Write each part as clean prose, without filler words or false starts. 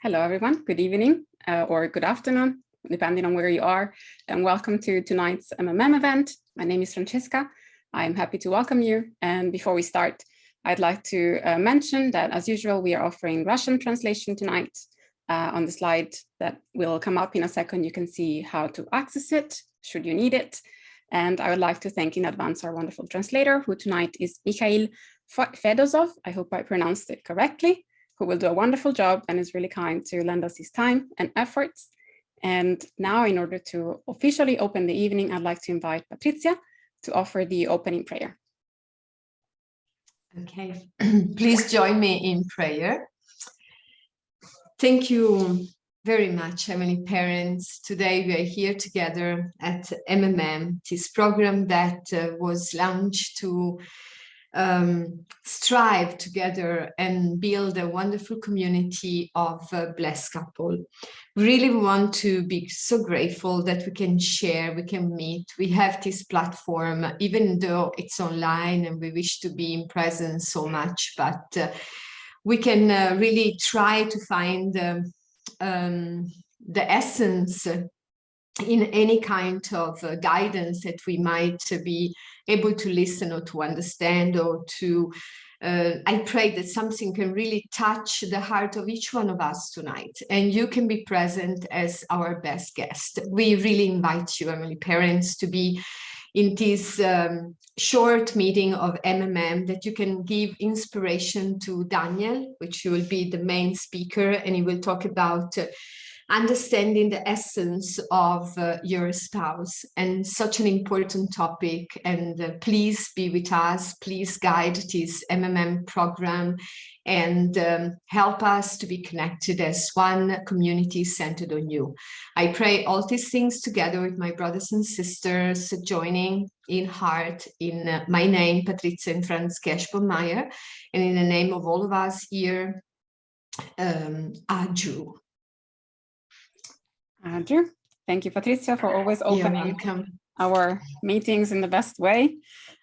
Hello, everyone. Good evening or good afternoon, depending on where you are. And welcome to tonight's MMM event. My name is Francesca. I'm happy to welcome you. And before we start, I'd like to mention that, as usual, we are offering Russian translation tonight. On the slide that will come up in a second, you can see how to access it, should you need it. And I would like to thank in advance our wonderful translator, who tonight is Mikhail Fedosov. I hope I pronounced it correctly, who will do a wonderful job and is really kind to lend us his time and efforts. And now, in order to officially open the evening, I'd like to invite Patrizia to offer the opening prayer. Okay, please join me in prayer. Thank you very much, Heavenly Parents. Today we are here together at MMM, this program that was launched to strive together and build a wonderful community of blessed couple. We really want to be so grateful that we can share, we can meet, we have this platform, even though it's online and we wish to be in presence so much, but we can really try to find the essence in any kind of guidance that we might be able to listen or to understand or to, I pray that something can really touch the heart of each one of us tonight, and you can be present as our best guest. We really invite you, Heavenly Parents, to be in this short meeting of MMM, that you can give inspiration to Daniel, which will be the main speaker, and he will talk about understanding the essence of your spouse, and such an important topic. And please be with us, please guide this MMM program and help us to be connected as one community centered on you. I pray all these things together with my brothers and sisters joining in heart in my name, Patrizia and Francesca, and in the name of all of us here, Aju. Andrew, thank you, Patrizia, for always opening our meetings in the best way.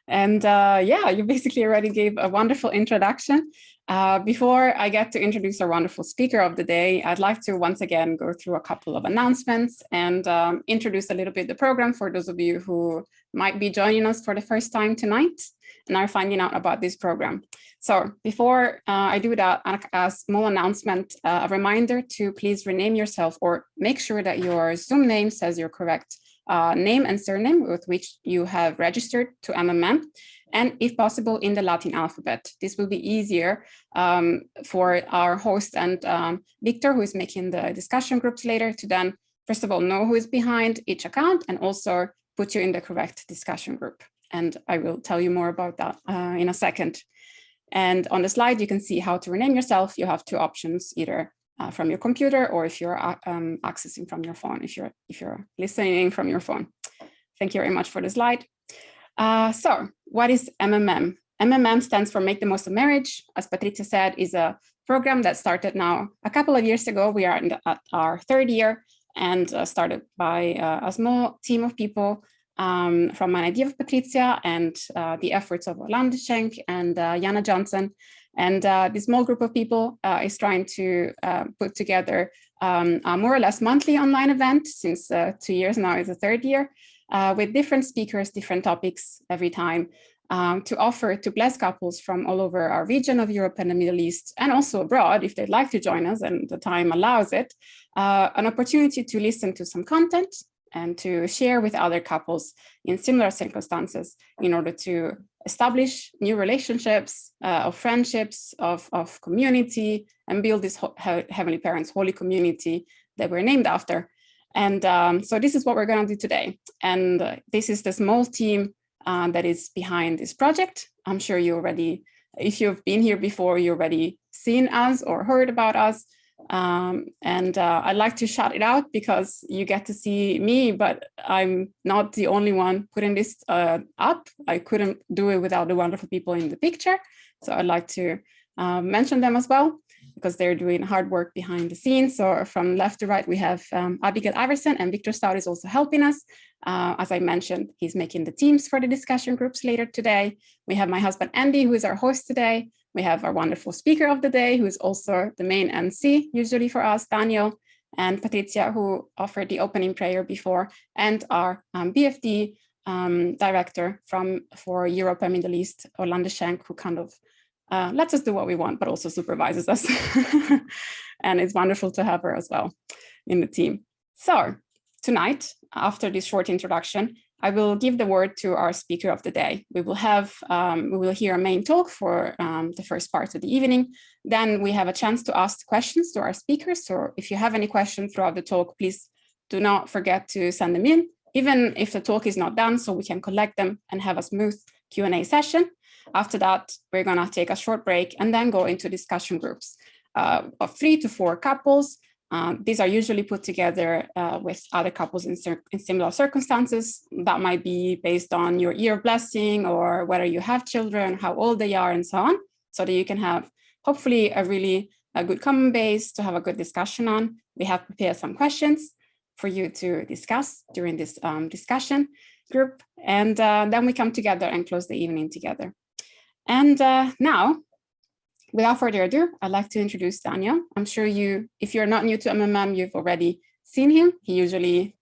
And yeah, you basically already gave a wonderful introduction. Before I get to introduce our wonderful speaker of the day, I'd like to once again go through a couple of announcements and introduce a little bit the program for those of you who might be joining us for the first time tonight and are finding out about this program. So before I do that, a small announcement, a reminder to please rename yourself or make sure that your Zoom name says your correct name and surname with which you have registered to MMM, and if possible in the Latin alphabet. This will be easier for our host and Victor, who is making the discussion groups later, to then, first of all, know who is behind each account and also put you in the correct discussion group. And I will tell you more about that in a second. And on the slide, you can see how to rename yourself. You have two options, either from your computer or if you're accessing from your phone, if you're listening from your phone. Thank you very much for the slide. So what is MMM? MMM stands for Make the Most of Marriage. As Patrizia said, is a program that started now a couple of years ago. We are at our third year and started by a small team of people from an idea of Patrizia and the efforts of Orlande and Jana Johnson. And this small group of people is trying to put together a more or less monthly online event since 2 years now is the third year, with different speakers, different topics every time, to offer to blessed couples from all over our region of Europe and the Middle East, and also abroad, if they'd like to join us and the time allows it, an opportunity to listen to some content and to share with other couples in similar circumstances in order to establish new relationships, of friendships, of community, and build this Heavenly Parents holy community that we're named after. And so this is what we're going to do today. And this is the small team that is behind this project. I'm sure you already, if you've been here before, you already seen us or heard about us. And I'd like to shout it out because you get to see me, but I'm not the only one putting this up. I couldn't do it without the wonderful people in the picture. So I'd like to mention them as well, because they're doing hard work behind the scenes. So from left to right, we have Abigail Iverson, and Victor Stout is also helping us. As I mentioned, he's making the teams for the discussion groups later today. We have my husband, Andy, who is our host today. We have our wonderful speaker of the day, who is also the main MC, usually for us, Daniel, and Patrizia, who offered the opening prayer before, and our BFD director for Europe and Middle East, Orlande, who kind of lets us do what we want, but also supervises us. And it's wonderful to have her as well in the team. So tonight, after this short introduction, I will give the word to our speaker of the day. We will hear a main talk for the first part of the evening. Then we have a chance to ask questions to our speakers. So if you have any questions throughout the talk, please do not forget to send them in, even if the talk is not done, so we can collect them and have a smooth Q&A session. After that, we're going to take a short break and then go into discussion groups of 3 to 4 couples. These are usually put together with other couples in similar circumstances. That might be based on your year of blessing or whether you have children, how old they are, and so on, so that you can have hopefully a good common base to have a good discussion on. We have prepared some questions for you to discuss during this discussion group, and then we come together and close the evening together. And now, without further ado, I'd like to introduce Daniel. I'm sure if you're not new to MMM, you've already seen him. He usually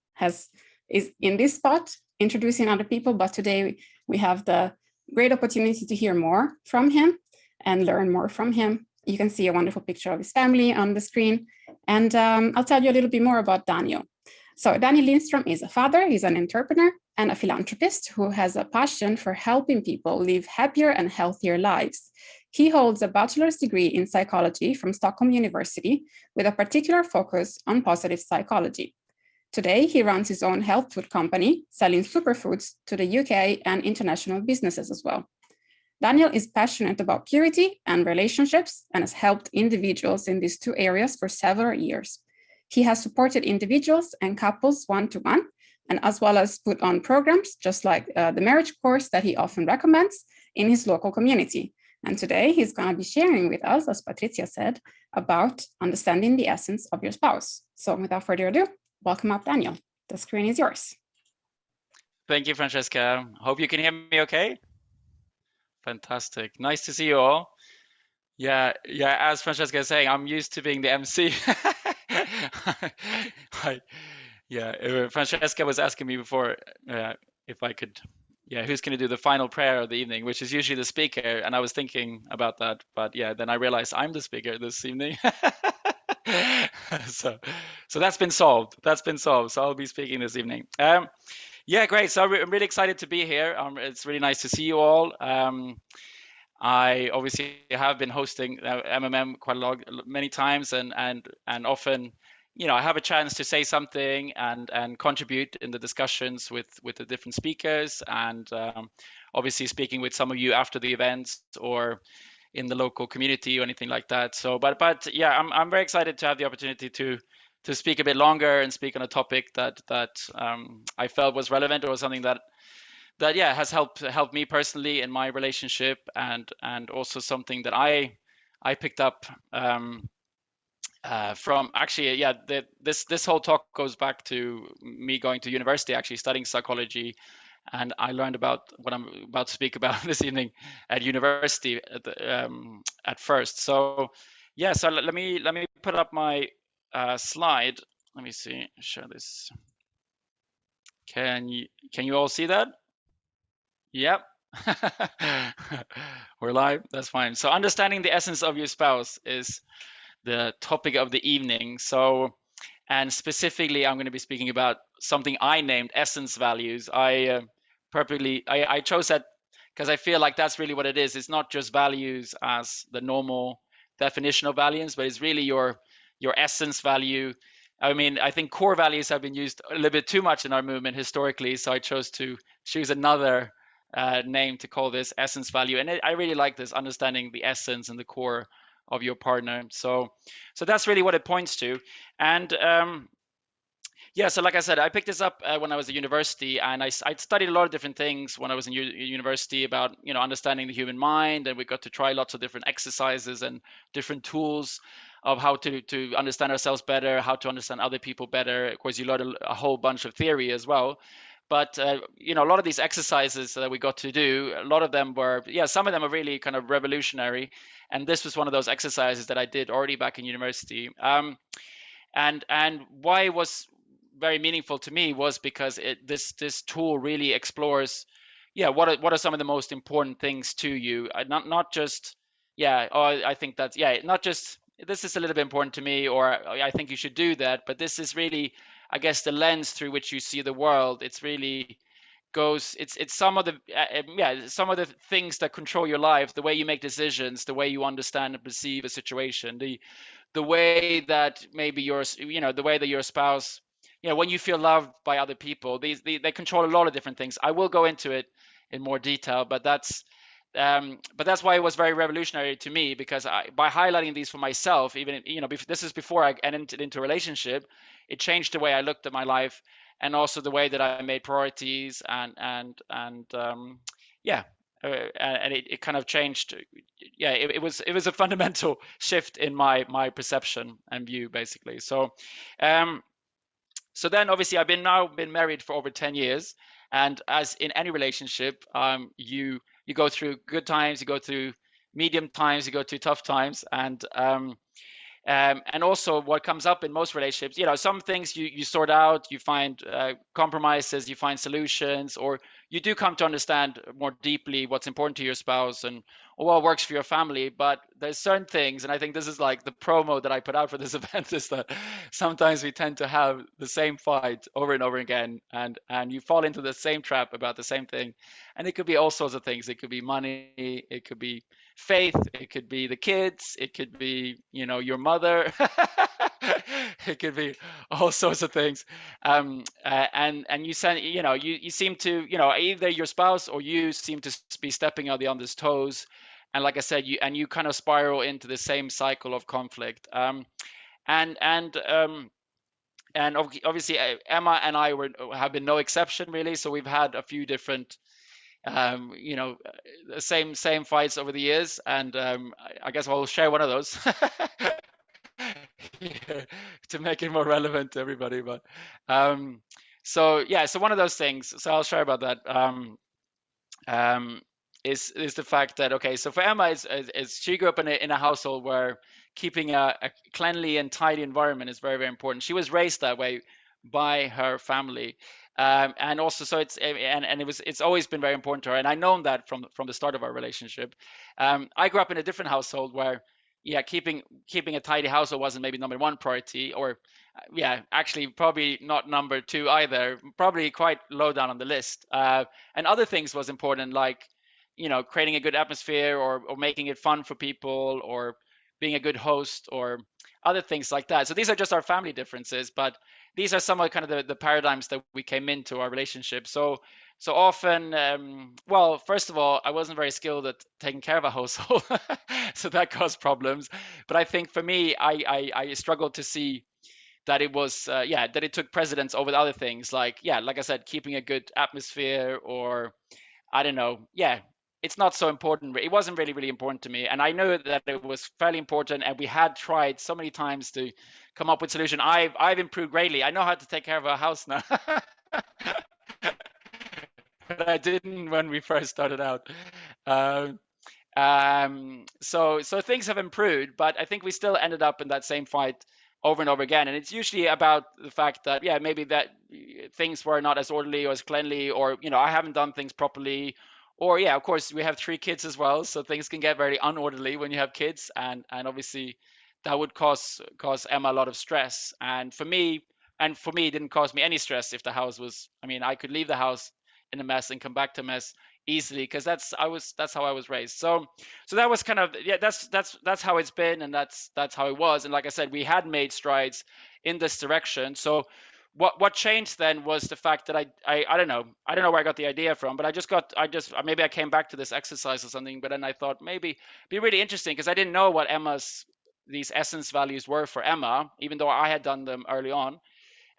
is in this spot, introducing other people, but today we have the great opportunity to hear more from him and learn more from him. You can see a wonderful picture of his family on the screen. And I'll tell you a little bit more about Daniel. So Daniel Lindström is a father, he's an entrepreneur and a philanthropist who has a passion for helping people live happier and healthier lives. He holds a bachelor's degree in psychology from Stockholm University with a particular focus on positive psychology. Today, he runs his own health food company, selling superfoods to the UK and international businesses as well. Daniel is passionate about purity and relationships and has helped individuals in these 2 areas for several years. He has supported individuals and couples one-to-one, and as well as put on programs, just like the marriage course that he often recommends in his local community. And today he's going to be sharing with us, as Patrizia said, about understanding the essence of your spouse. So without further ado, welcome up, Daniel. The screen is yours. Thank you, Francesca. Hope you can hear me okay. Fantastic. Nice to see you all. Yeah, as Francesca is saying, I'm used to being the MC. Francesca was asking me before if I could, who's going to do the final prayer of the evening, which is usually the speaker. And I was thinking about that, but then I realized I'm the speaker this evening. So that's been solved. So I'll be speaking this evening. Great. So I'm really excited to be here. It's really nice to see you all. I obviously have been hosting MMM quite many times, and often, I have a chance to say something and contribute in the discussions with the different speakers, and obviously speaking with some of you after the events or in the local community or anything like that. So, but I'm very excited to have the opportunity to speak a bit longer and speak on a topic that I felt was relevant, or something that has helped me personally in my relationship, and also something that I picked up from actually this whole talk goes back to me going to university, actually studying psychology, and I learned about what I'm about to speak about this evening at university at first. So so let me put up my slide. Let me see, share this. Can you all see that? Yep. We're live. That's fine. So understanding the essence of your spouse is the topic of the evening. So, and specifically, I'm going to be speaking about something I named essence values. I chose that because I feel like that's really what it is. It's not just values as the normal definition of values, but it's really your essence value. I mean, I think core values have been used a little bit too much in our movement historically, so I chose to choose another name to call this essence value. And I really like this, understanding the essence and the core of your partner. So that's really what it points to. And so like I said, I picked this up when I was at university, and I studied a lot of different things when I was in university about understanding the human mind, and we got to try lots of different exercises and different tools of how to understand ourselves better, how to understand other people better. Of course, you learn a whole bunch of theory as well. But you know, a lot of these exercises that we got to do, a lot of them were, yeah, some of them are really kind of revolutionary, and this was one of those exercises that I did already back in university. And why it was very meaningful to me was because this tool really explores, yeah, what are some of the most important things to you, not just, yeah, oh, I think that's, yeah, not just this is a little bit important to me, or I think you should do that, but this is really, I guess, the lens through which you see the world. It's really goes, it's some of the yeah, some of the things that control your life, the way you make decisions, the way you understand and perceive a situation, the way that maybe you know, the way that your spouse, you know, when you feel loved by other people, they control a lot of different things. I will go into it in more detail, but that's why it was very revolutionary to me, because by highlighting these for myself, even, you know, this is before I entered into a relationship, it changed the way I looked at my life, and also the way that I made priorities, and yeah, and it kind of changed. Yeah, it was a fundamental shift in my perception and view, basically. Um, so then obviously I've been married for over 10 years, and as in any relationship, you go through good times, you go through medium times, you go through tough times, and also what comes up in most relationships, you know, some things you sort out, you find compromises, you find solutions, or you do come to understand more deeply what's important to your spouse and or what works for your family. But there's certain things, and I think this is like the promo that I put out for this event, is that sometimes we tend to have the same fight over and over again, and you fall into the same trap about the same thing. And it could be all sorts of things. It could be money, it could be faith, it could be the kids, it could be, you know, your mother. It could be all sorts of things. And you send, you know, you seem to, you know, either your spouse or you seem to be stepping on the other's toes, and like I said, you kind of spiral into the same cycle of conflict. And and um and obviously Emma and I have been no exception, really. So we've had a few different you know, same fights over the years, and I guess I'll share one of those here to make it more relevant to everybody. But so yeah, so one of those things. So I'll share about that. Um, is the fact that, okay, so for Emma, is she grew up in a household where keeping a cleanly and tidy environment is very, very important. She was raised that way by her family, and also, so it's always been very important to her, and I known that from the start of our relationship. I grew up in a different household where, yeah, keeping a tidy household wasn't maybe number one priority, or yeah, actually probably not number two either, probably quite low down on the list. And other things was important, like, you know, creating a good atmosphere, or making it fun for people, or being a good host, or other things like that. So these are just our family differences, but these are some of kind of the paradigms that we came into our relationship. So often, well, first of all, I wasn't very skilled at taking care of a household, so that caused problems. But I think for me, I struggled to see that it was yeah, that it took precedence over the other things, like, yeah, like I said, keeping a good atmosphere, or I don't know, yeah, it's not so important. It wasn't really important to me, and I know that it was fairly important, and we had tried so many times to come up with solution. I've improved greatly. I know how to take care of a house now. But I didn't when we first started out. Um, so things have improved, but I think we still ended up in that same fight over and over again. And it's usually about the fact that, yeah, maybe that things were not as orderly or as cleanly, or, you know, I haven't done things properly, or, yeah, of course, we have 3 kids as well, so things can get very unorderly when you have kids, and obviously that would cause Emma a lot of stress. And for me, it didn't cause me any stress if the house was, I mean, I could leave the house in a mess and come back to a mess easily, because that's how I was raised. So that was kind of, yeah, that's how it's been, and that's how it was. And like I said, we had made strides in this direction. So what changed then was the fact that I don't know where I got the idea from, but maybe I came back to this exercise or something, but then I thought maybe it'd be really interesting, because I didn't know what Emma's these essence values were for Emma, even though I had done them early on,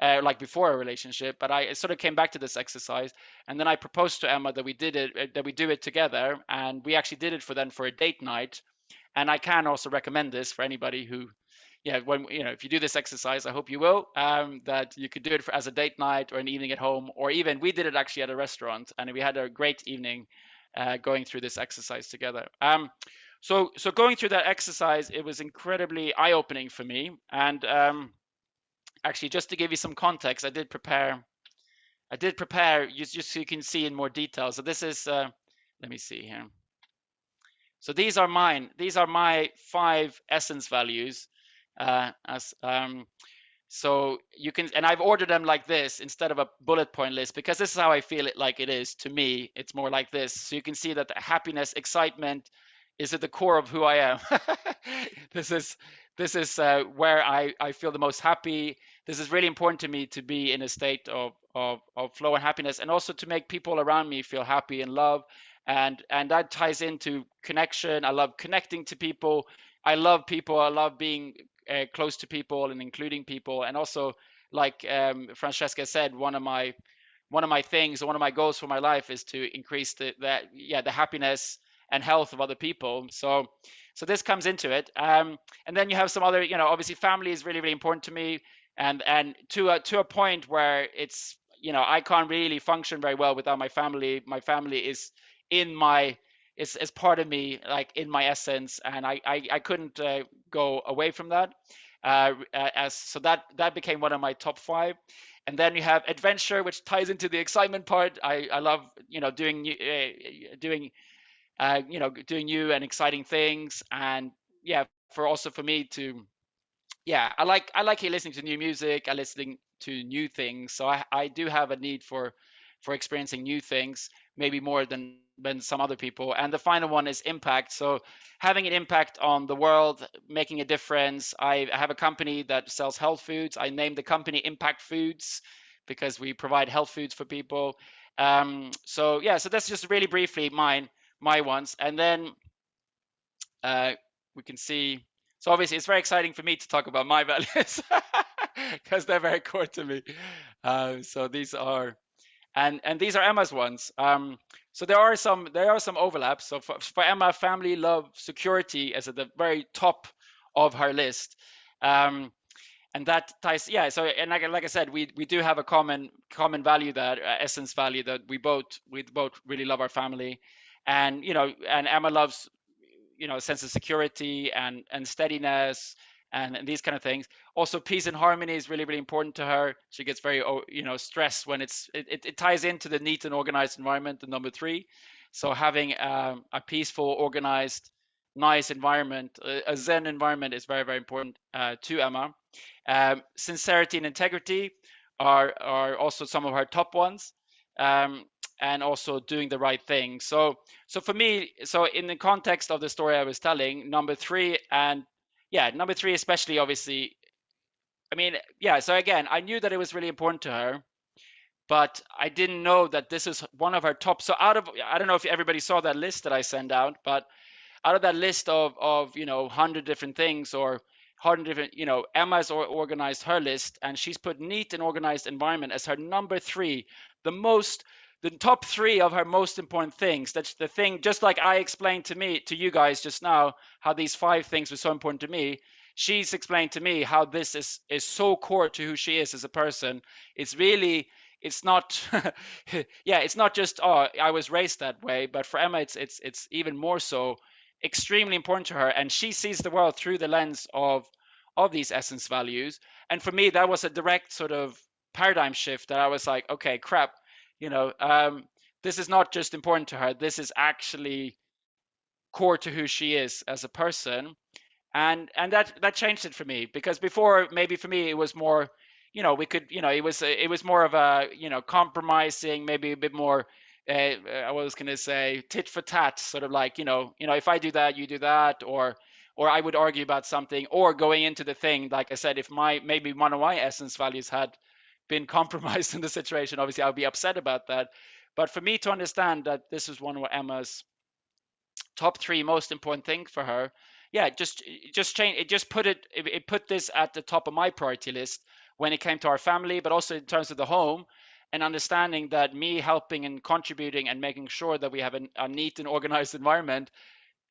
like before a relationship. But I sort of came back to this exercise, and then I proposed to Emma that we do it together, and we actually did it for a date night. And I can also recommend this for anybody who, yeah, when if you do this exercise, I hope you will, that you could do it as a date night or an evening at home, or even we did it actually at a restaurant, and we had a great evening going through this exercise together. So going through that exercise, it was incredibly eye-opening for me. And actually, just to give you some context, I did prepare just so you can see in more detail. So this is let me see here. So these are mine. These are my 5 essence values. So you can, and I've ordered them like this instead of a bullet point list, because this is how I feel it, like it is to me. It's more like this. So you can see that the happiness, excitement is at the core of who I am. This is where I feel the most happy. This is really important to me, to be in a state of flow and happiness, and also to make people around me feel happy and love. And that ties into connection. I love connecting to people. I love people. I love being close to people and including people. And also, like Francesca said, one of my things, one of my goals for my life is to increase the happiness and health of other people. So this comes into it. And then you have some other, obviously family is really, really important to me, and to a point where it's, I can't really function very well without my family. My family is is part of me, like in my essence, and I couldn't go away from that. So that became one of my top 5. And then you have adventure, which ties into the excitement part. I love doing doing new and exciting things, and yeah, for me to, yeah, I like listening to new music. I listening to new things. So I do have a need for experiencing new things, maybe more than some other people. And the final one is impact. So having an impact on the world, making a difference. I have a company that sells health foods. I named the company Impact Foods because we provide health foods for people. So yeah, so that's just really briefly my ones. And then we can see, so obviously it's very exciting for me to talk about my values because they're very core to me. So these are, and these are Emma's ones. So there are some overlaps. So for Emma, family, love, security is at the very top of her list. And that ties, yeah. So, and like I said, we do have a common value, that essence value, that we both really love our family. And and Emma loves a sense of security and steadiness and these kind of things. Also, peace and harmony is really, really important to her. She gets very stressed when it ties into the neat and organized environment, the number 3. So having a peaceful, organized, nice environment, a zen environment, is very, very important to Emma. Sincerity and integrity are also some of her top ones. And also doing the right thing. So for me, so in the context of the story I was telling, number 3, and yeah, number 3 especially, obviously, I mean, yeah, so again, I knew that it was really important to her, but I didn't know that this is one of her top. So I don't know if everybody saw that list that I sent out, but out of that list of 100 different things, or 100 different, Emma's organized her list, and she's put neat and organized environment as her number 3, the top 3 of her most important things. That's the thing, just like I explained to you guys just now, how these 5 things were so important to me. She's explained to me how this is so core to who she is as a person. It's not yeah, it's not just, oh, I was raised that way, but for Emma it's even more so, extremely important to her, and she sees the world through the lens of these essence values. And for me, that was a direct sort of paradigm shift, that I was like, okay, crap, this is not just important to her, this is actually core to who she is as a person. And that changed it for me, because before, maybe for me, it was more, it was more of a, compromising, maybe a bit more, I was going to say tit for tat, sort of like, if I do that, you do that, or I would argue about something, or going into the thing, like I said, if maybe one of my essence values had been compromised in the situation, obviously I would be upset about that. But for me to understand that this is one of Emma's top 3 most important thing for her, yeah, just change it, just put this at the top of my priority list when it came to our family, but also in terms of the home, and understanding that me helping and contributing and making sure that we have a neat and organized environment,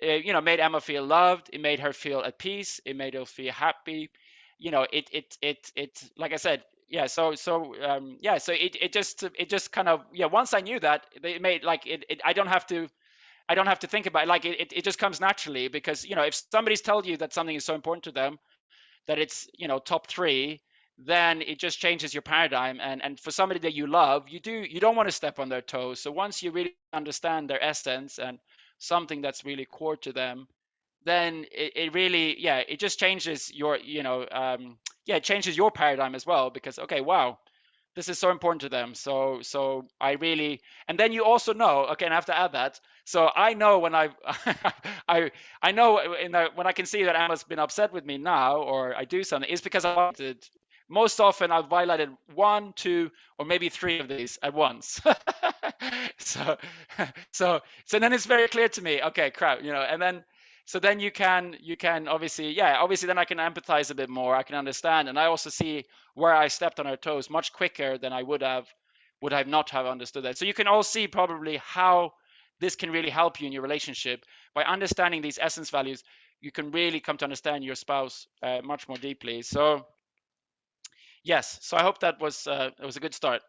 made Emma feel loved, it made her feel at peace, it made her feel happy, you know, it like I said, yeah. So it just kind of, yeah. Once I knew that, it made like I don't have to think about it. Like it just comes naturally, because you know, if somebody's told you that something is so important to them that it's, you know, top three, then it just changes your paradigm. And for somebody that you love, you don't want to step on their toes. So once you really understand their essence and something that's really core to them, then it really, yeah, it just changes your, yeah, it changes your paradigm as well, because okay, wow, this is so important to them. So I really, and then you also know, okay, and I have to add that. So I know when I know when I can see that Emma's been upset with me now, or I do something, it's because I wanted. Most often I've violated one, two, or maybe three of these at once. so so then it's very clear to me, okay, crap, you know, and then so then you can obviously, yeah, obviously then I can empathize a bit more, I can understand, and I also see where I stepped on her toes much quicker than I would have not have understood that. So you can all see probably how this can really help you in your relationship. By understanding these essence values, you can really come to understand your spouse much more deeply. So yes, so I hope that was a good start.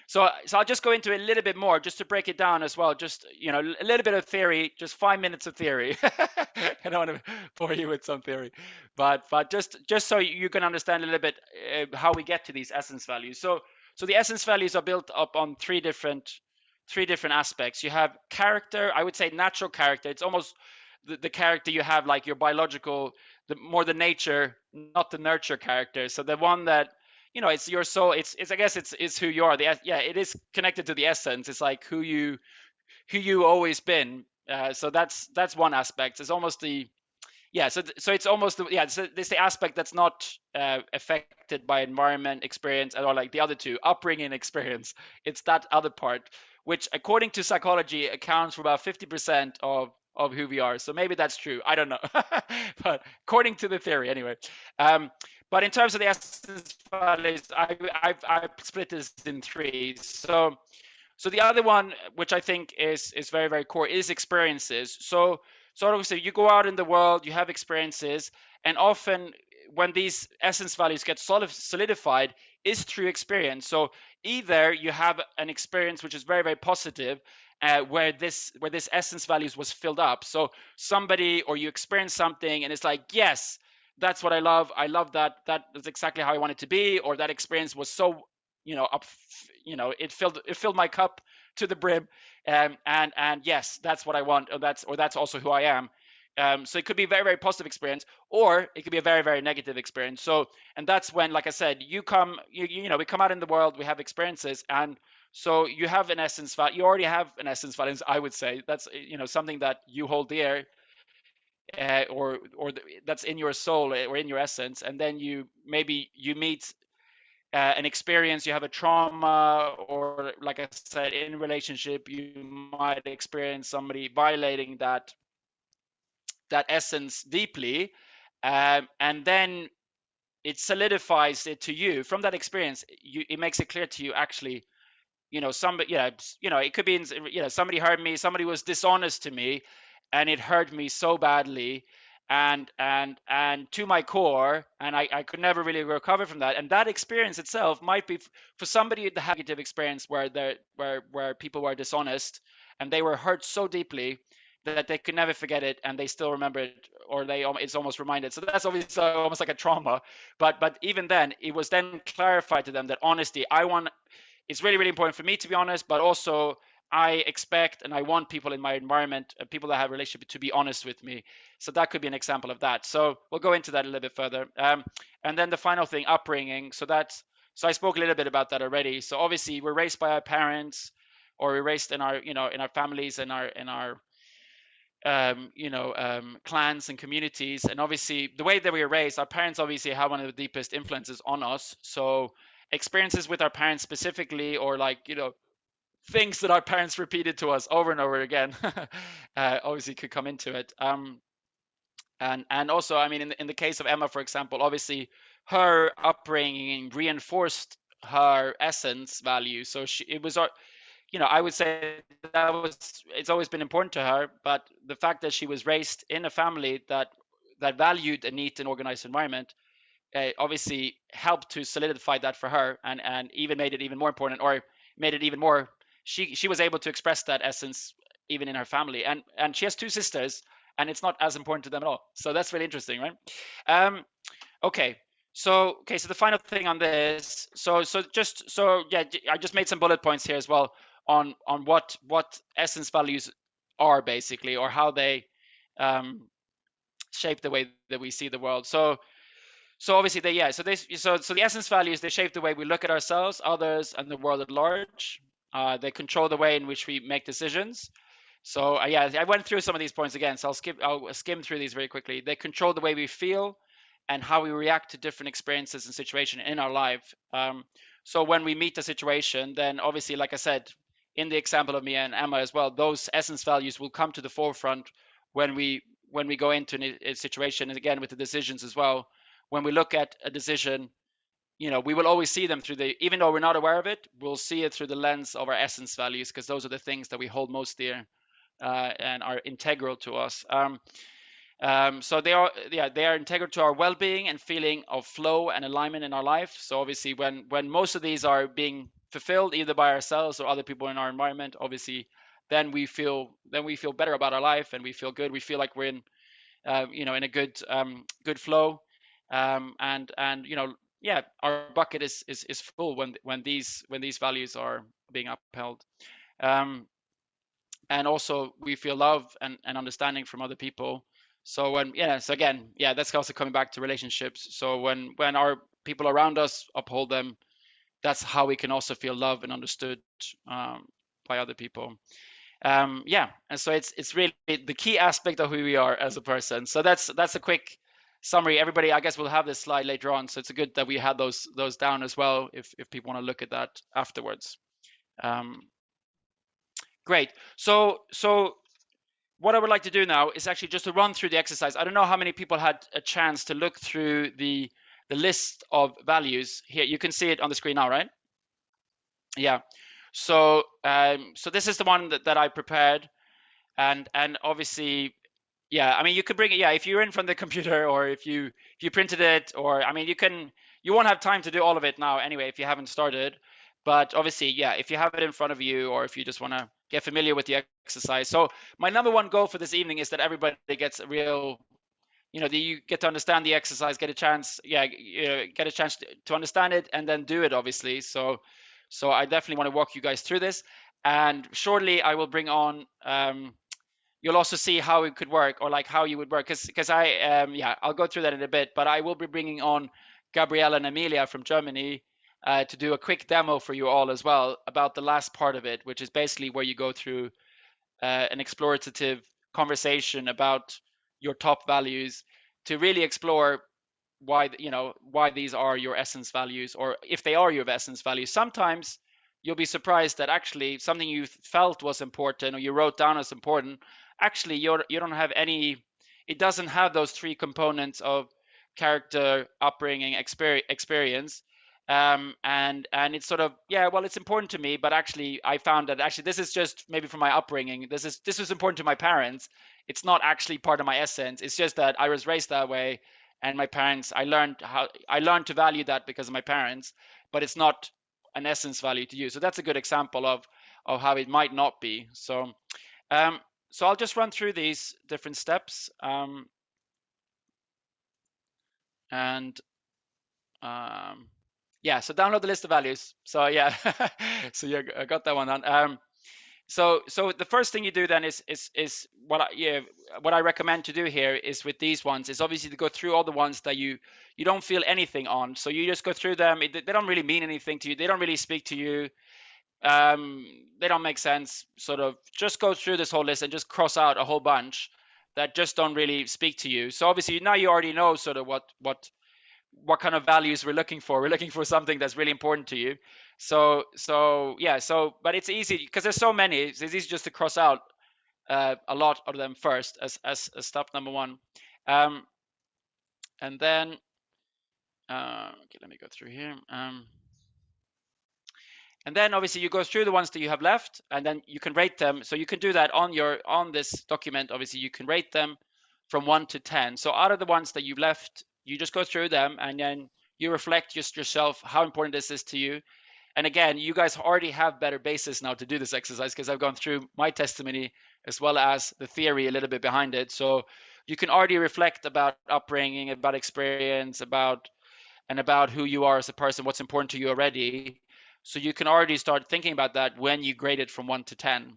So I'll just go into a little bit more just to break it down as well. Just, you know, a little bit of theory, just 5 minutes of theory. I don't want to bore you with some theory, but just so you can understand a little bit how we get to these essence values. So the essence values are built up on three different aspects. You have character, I would say natural character. It's almost the character you have, like your biological, the nature, not the nurture character. So the one that, you know, it's your soul. It's I guess it's who you are. Yeah, it is connected to the essence. It's like who you always been. So that's one aspect. It's almost the, yeah. So it's almost the, yeah. It's the aspect that's not affected by environment, experience, or like the other two, upbringing, experience. It's that other part, which according to psychology accounts for about 50% of who we are. So maybe that's true. I don't know, but according to the theory, anyway. But in terms of the essence values, I've split this in three. So the other one, which I think is very, very core, is experiences. So obviously you go out in the world, you have experiences, and often when these essence values get solidified is through experience. So either you have an experience which is very, very positive, where this essence values was filled up. So somebody, or you experience something and it's like, yes, that's what I love. I love that. That's exactly how I want it to be. Or that experience was so, you know, it filled my cup to the brim, and yes, that's what I want, or that's also who I am. So it could be a very, very positive experience, or it could be a very, very negative experience. So, and that's when, like I said, we come out in the world, we have experiences, and so you have an essence value. You already have an essence value, I would say. That's, you know, something that you hold dear, that's in your soul or in your essence, and then you meet an experience, you have a trauma, or like I said, in relationship, you might experience somebody violating that essence deeply, and then it solidifies it to you from that experience. It makes it clear to you, actually, you know, somebody, it could be, somebody hurt me, somebody was dishonest to me, and it hurt me so badly, and to my core, and I could never really recover from that. And that experience itself might be, for somebody that had a negative experience where people were dishonest and they were hurt so deeply that they could never forget it, and they still remember it, or it's almost reminded. So that's obviously almost like a trauma. But even then, it was then clarified to them that honesty, it's really, really important for me to be honest, but also I expect and I want people in my environment, people that have a relationship, to be honest with me. So that could be an example of that. So we'll go into that a little bit further. And then the final thing, upbringing. So I spoke a little bit about that already. So obviously we're raised by our parents, or we're raised in our, in our families, in our clans and communities. And obviously the way that we were raised, our parents obviously have one of the deepest influences on us. So experiences with our parents specifically, or like, things that our parents repeated to us over and over again, obviously could come into it. And also, I mean, in the case of Emma, for example, obviously her upbringing reinforced her essence value. So it was, I would say it's always been important to her, but the fact that she was raised in a family that that valued a neat and organized environment, obviously helped to solidify that for her, and even made it even more important, or made it even more. She was able to express that essence even in her family, and she has 2 sisters, and it's not as important to them at all. So that's really interesting, right? Okay. So the final thing on this. I just made some bullet points here as well on what essence values are basically, or how they shape the way that we see the world. So obviously so the essence values, they shape the way we look at ourselves, others, and the world at large. They control the way in which we make decisions. So I went through some of these points again, so I'll skim through these very quickly. They control the way we feel and how we react to different experiences and situations in our life. So when we meet a situation, then obviously, like I said, in the example of me and Emma as well, those essence values will come to the forefront when we go into a situation, and again with the decisions as well. When we look at a decision, we will always see them through even though we're not aware of it, we'll see it through the lens of our essence values, because those are the things that we hold most dear and are integral to us. So they are integral to our well-being and feeling of flow and alignment in our life. So obviously, when most of these are being fulfilled either by ourselves or other people in our environment, obviously, then we feel better about our life, and we feel good. We feel like we're in in a good flow, and our bucket is full when these values are being upheld. And also we feel love and understanding from other people. So that's also coming back to relationships. So when our people around us uphold them, that's how we can also feel loved and understood by other people. And so it's really the key aspect of who we are as a person. So that's a quick summary. Everybody, I guess we'll have this slide later on, so it's good that we had those down as well if people want to look at that afterwards. Great. So what I would like to do now is actually just to run through the exercise. I don't know how many people had a chance to look through the list of values here. You can see it on the screen now, right? Yeah. So this is the one that I prepared, and obviously, I mean, you could bring it, if you're in front of the computer, or if you printed it, or I mean, you won't have time to do all of it now anyway if you haven't started. But obviously, if you have it in front of you, or if you just want to get familiar with the exercise. So my number one goal for this evening is that everybody gets a real, you get to understand the exercise, get a chance to understand it, and then do it, obviously. So I definitely want to walk you guys through this, and shortly I will bring on you'll also see how it could work, or like how you would work, because I'll go through that in a bit, but I will be bringing on Gabrielle and Amelia from Germany to do a quick demo for you all as well about the last part of it, which is basically where you go through an explorative conversation about your top values to really explore why these are your essence values, or if they are your essence values. Sometimes you'll be surprised that actually something you felt was important, or you wrote down as important, actually you don't have any. It doesn't have those 3 components of character, upbringing, experience, and it's sort of, well, it's important to me, but actually I found that actually this is just maybe from my upbringing. This was important to my parents. It's not actually part of my essence. It's just that I was raised that way, and my parents, I learned to value that because of my parents, but it's not an essence value to you. So that's a good example of how it might not be. So I'll just run through these different steps, so download the list of values. So so I got that one on. So the first thing you do then is what I recommend to do here is with these ones is obviously to go through all the ones that you don't feel anything on. So you just go through them. They don't really mean anything to you. They don't really speak to you. They don't make sense. Sort of just go through this whole list and just cross out a whole bunch that just don't really speak to you. So obviously now you already know sort of what kind of values we're looking for. We're looking for something that's really important to you. But it's easy because there's so many. It's easy just to cross out a lot of them first as step number 1. And then okay, let me go through here. And then obviously you go through the ones that you have left, and then you can rate them. So you can do that on this document. Obviously you can rate them from 1 to 10. So out of the ones that you've left, you just go through them and then you reflect just yourself how important this is to you. And again, you guys already have better basis now to do this exercise because I've gone through my testimony as well as the theory a little bit behind it. So you can already reflect about upbringing, about experience, about who you are as a person, what's important to you already. So you can already start thinking about that when you grade it from 1 to 10,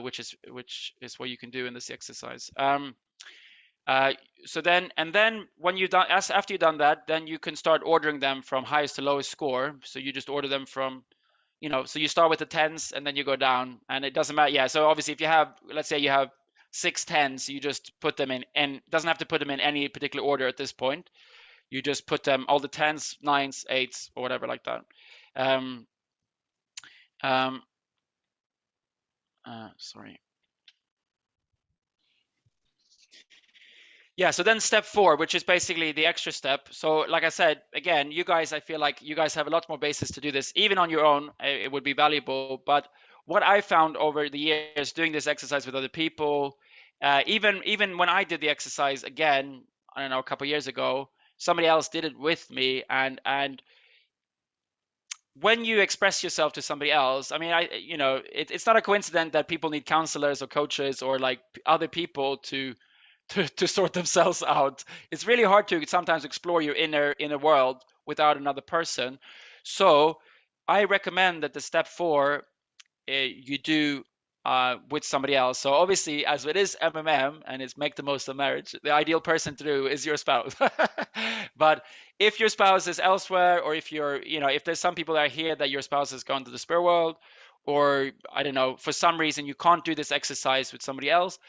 which is what you can do in this exercise. So then when you've done, after you've done that, then you can start ordering them from highest to lowest score. So you just order them from, so you start with the 10s and then you go down, and it doesn't matter. Yeah. So obviously if you have, let's say you have 6 10s, you just put them in, and it doesn't have to put them in any particular order at this point. You just put them all the 10s, 9s, 8s, or whatever like that. Sorry. Yeah, so then step 4, which is basically the extra step. So like I said, again, you guys, I feel like you guys have a lot more basis to do this. Even on your own, it would be valuable. But what I found over the years doing this exercise with other people, even when I did the exercise again, I don't know, a couple of years ago, somebody else did it with me. And when you express yourself to somebody else, I mean, it's not a coincidence that people need counselors or coaches or like other people to sort themselves out. It's really hard to sometimes explore your inner world without another person. So I recommend that the step 4 you do with somebody else. So obviously, as it is MMM and it's make the most of marriage, the ideal person to do is your spouse. But if your spouse is elsewhere, or if you're, if there's some people that are here that your spouse has gone to the spirit world, or I don't know, for some reason you can't do this exercise with somebody else,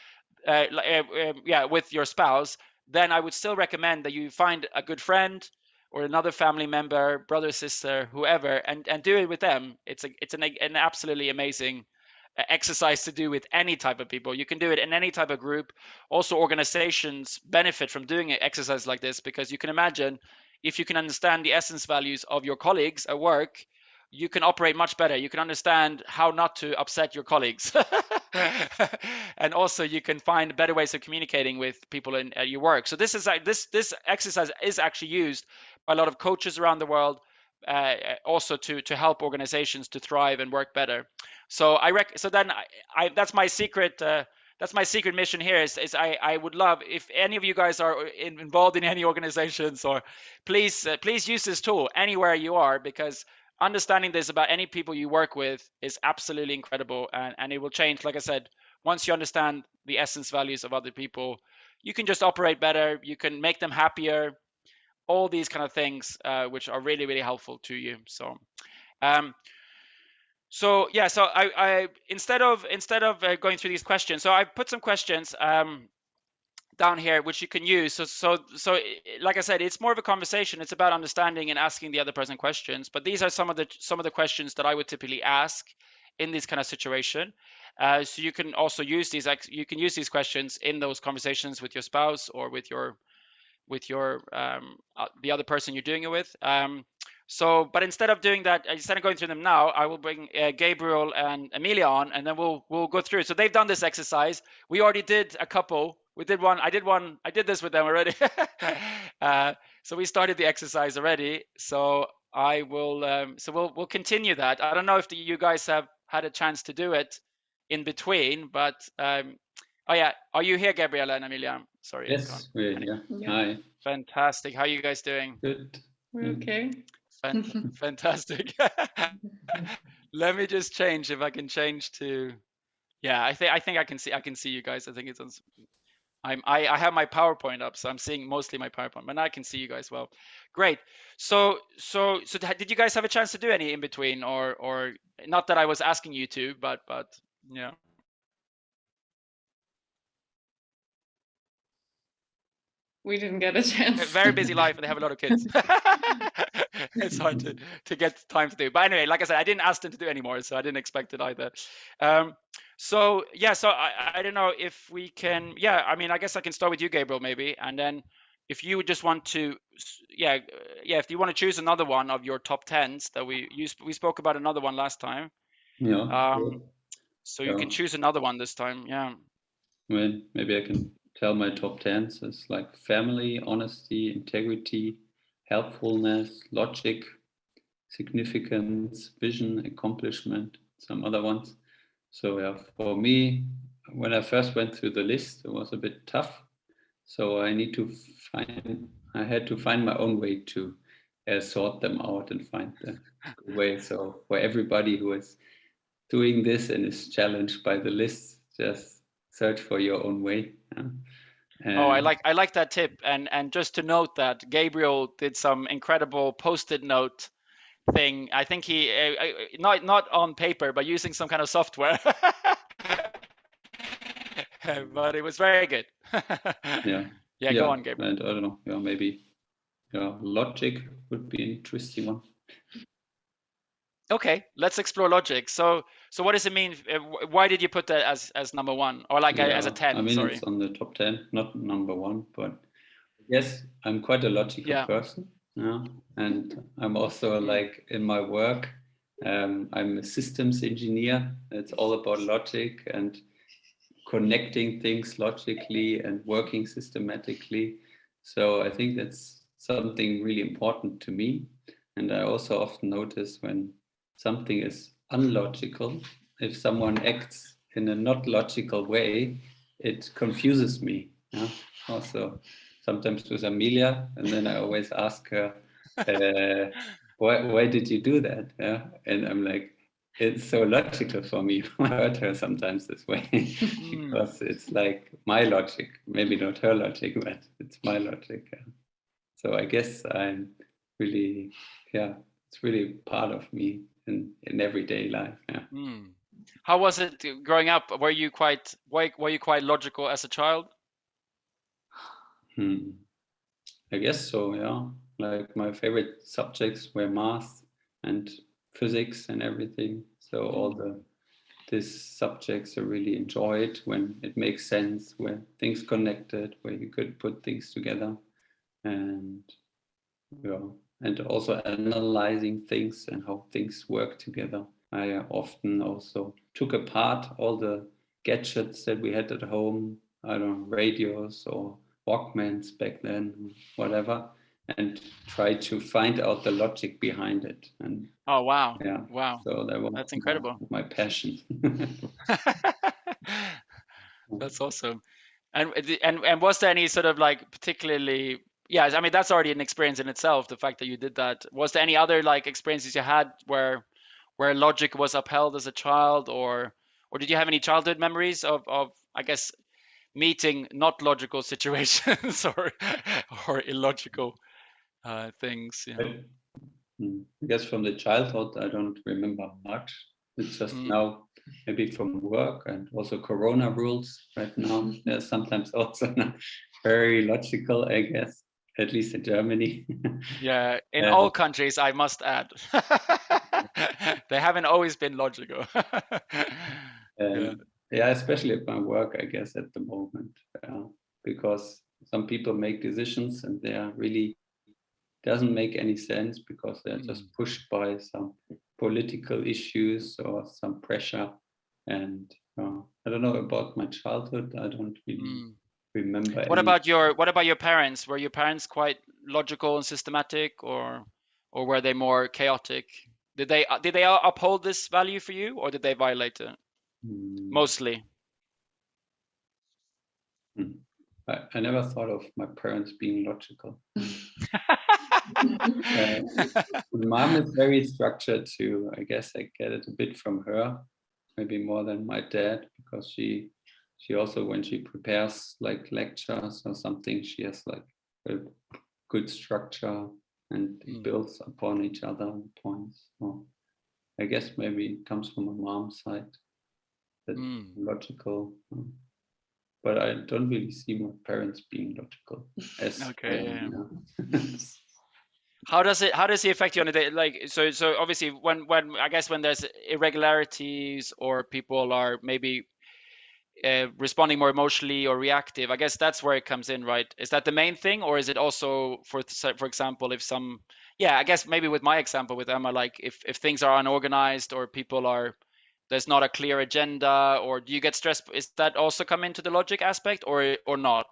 with your spouse, then I would still recommend that you find a good friend or another family member, brother, sister, whoever, and do it with them. It's an absolutely amazing exercise to do with any type of people. You can do it in any type of group. Also, organizations benefit from doing an exercise like this, because you can imagine if you can understand the essence values of your colleagues at work, you can operate much better. You can understand how not to upset your colleagues. And also you can find better ways of communicating with people at your work. So this exercise is actually used by a lot of coaches around the world, also to help organizations to thrive and work better. So that's my secret. That's my secret mission here is I would love if any of you guys are involved in any organizations, or please use this tool anywhere you are, because understanding this about any people you work with is absolutely incredible, and it will change. Like I said, once you understand the essence values of other people, you can just operate better, you can make them happier, all these kind of things, which are really, really helpful to you. So I instead of going through these questions, so I put some questions down here which you can use. So like I said, it's more of a conversation. It's about understanding and asking the other person questions. But these are some of the questions that I would typically ask in this kind of situation. So you can also use these. You can use these questions in those conversations with your spouse or with your the other person you're doing it with. But instead of doing that, instead of going through them now, I will bring Gabriel and Amelia on, and then we'll go through. So they've done this exercise. We already did a couple. We did one. I did this with them already. So we started the exercise already. So I will. We'll continue that. I don't know if you guys have had a chance to do it in between, but oh yeah, are you here, Gabriela and Amelia? Sorry. Yes, we're here. Hi. Fantastic. How are you guys doing? Good. We're okay. Fantastic. Let me just change, if I can change to, yeah, I think I can see you guys. I think it's on. I have my PowerPoint up, so I'm seeing mostly my PowerPoint, but I can see you guys well. Great. So did you guys have a chance to do any in between, or not that I was asking you to, but yeah. We didn't get a chance. A very busy life, and they have a lot of kids. It's hard to get time to do. But anyway, like I said, I didn't ask them to do anymore, so I didn't expect it either. So I don't know if we can. Yeah, I mean, I guess I can start with you, Gabriel, maybe, and then if you would just want to, if you want to choose another one of your top 10s that we spoke about another one last time. Yeah. So you can choose another one this time. Yeah. Well, maybe I can tell my top 10s, it's like family, honesty, integrity, helpfulness, logic, significance, vision, accomplishment, some other ones. So yeah, for me, when I first went through the list, it was a bit tough. So I had to find my own way to sort them out and find the way. So for everybody who is doing this and is challenged by the list, just search for your own way. Oh, I like that tip. And just to note that Gabriel did some incredible post-it note thing. I think he not on paper, but using some kind of software. But it was very good. Yeah. Go on, Gabriel. And I don't know. Yeah, maybe. Yeah, logic would be an interesting one. Okay, let's explore logic. So what does it mean? Why did you put that as number one, or like as a 10? I mean, sorry. It's on the top 10, not number one, but yes, I'm quite a logical person. Yeah, and I'm also like in my work, I'm a systems engineer. It's all about logic and connecting things logically and working systematically. So I think that's something really important to me. And I also often notice when something is unlogical, if someone acts in a not logical way, it confuses me. Yeah? Also, sometimes with Amelia, and then I always ask her, why did you do that? Yeah? And I'm like, it's so logical for me. I hurt her sometimes this way because it's like my logic, maybe not her logic, but it's my logic. Yeah. So I guess I'm really, it's really part of me in everyday life. Yeah. How was it growing up? Were you quite logical as a child? I guess so. Yeah. Like my favorite subjects were math and physics and everything. So all these subjects I really enjoyed when it makes sense, where things connected, where you could put things together, and and also analyzing things and how things work together. I often also took apart all the gadgets that we had at home, I don't know, radios or Walkmans back then, whatever, and try to find out the logic behind it. And oh wow, yeah, wow, so that's incredible. My passion. That's awesome. And was there any sort of like particularly, I mean that's already an experience in itself, the fact that you did that. Was there any other like experiences you had where logic was upheld as a child, or did you have any childhood memories of I guess meeting not logical situations or illogical things? I guess from the childhood, I don't remember much. It's just now, maybe from work and also Corona rules right now. They're sometimes also not very logical, I guess, at least in Germany. Yeah, in all countries, I must add. They haven't always been logical. Yeah, especially at my work, I guess, at the moment, because some people make decisions and they are really doesn't make any sense because they're just pushed by some political issues or some pressure. And I don't know about my childhood. I don't really remember. What about your parents? Were your parents quite logical and systematic, or were they more chaotic? Did they uphold this value for you, or did they violate it? Mostly. I never thought of my parents being logical. Mom is very structured too. I guess I get it a bit from her, maybe more than my dad, because she also, when she prepares like lectures or something, she has like a good structure and it builds upon each other points. So I guess maybe it comes from my mom's side, that logical. But I don't really see my parents being logical. How does it affect you on a day? Like, so obviously when I guess when there's irregularities or people are maybe responding more emotionally or reactive, I guess that's where it comes in, right? Is that the main thing, or is it also for example, if some, I guess maybe with my example with Emma, like if things are unorganized or people are there's not a clear agenda, or do you get stressed? Is that also come into the logic aspect, or not?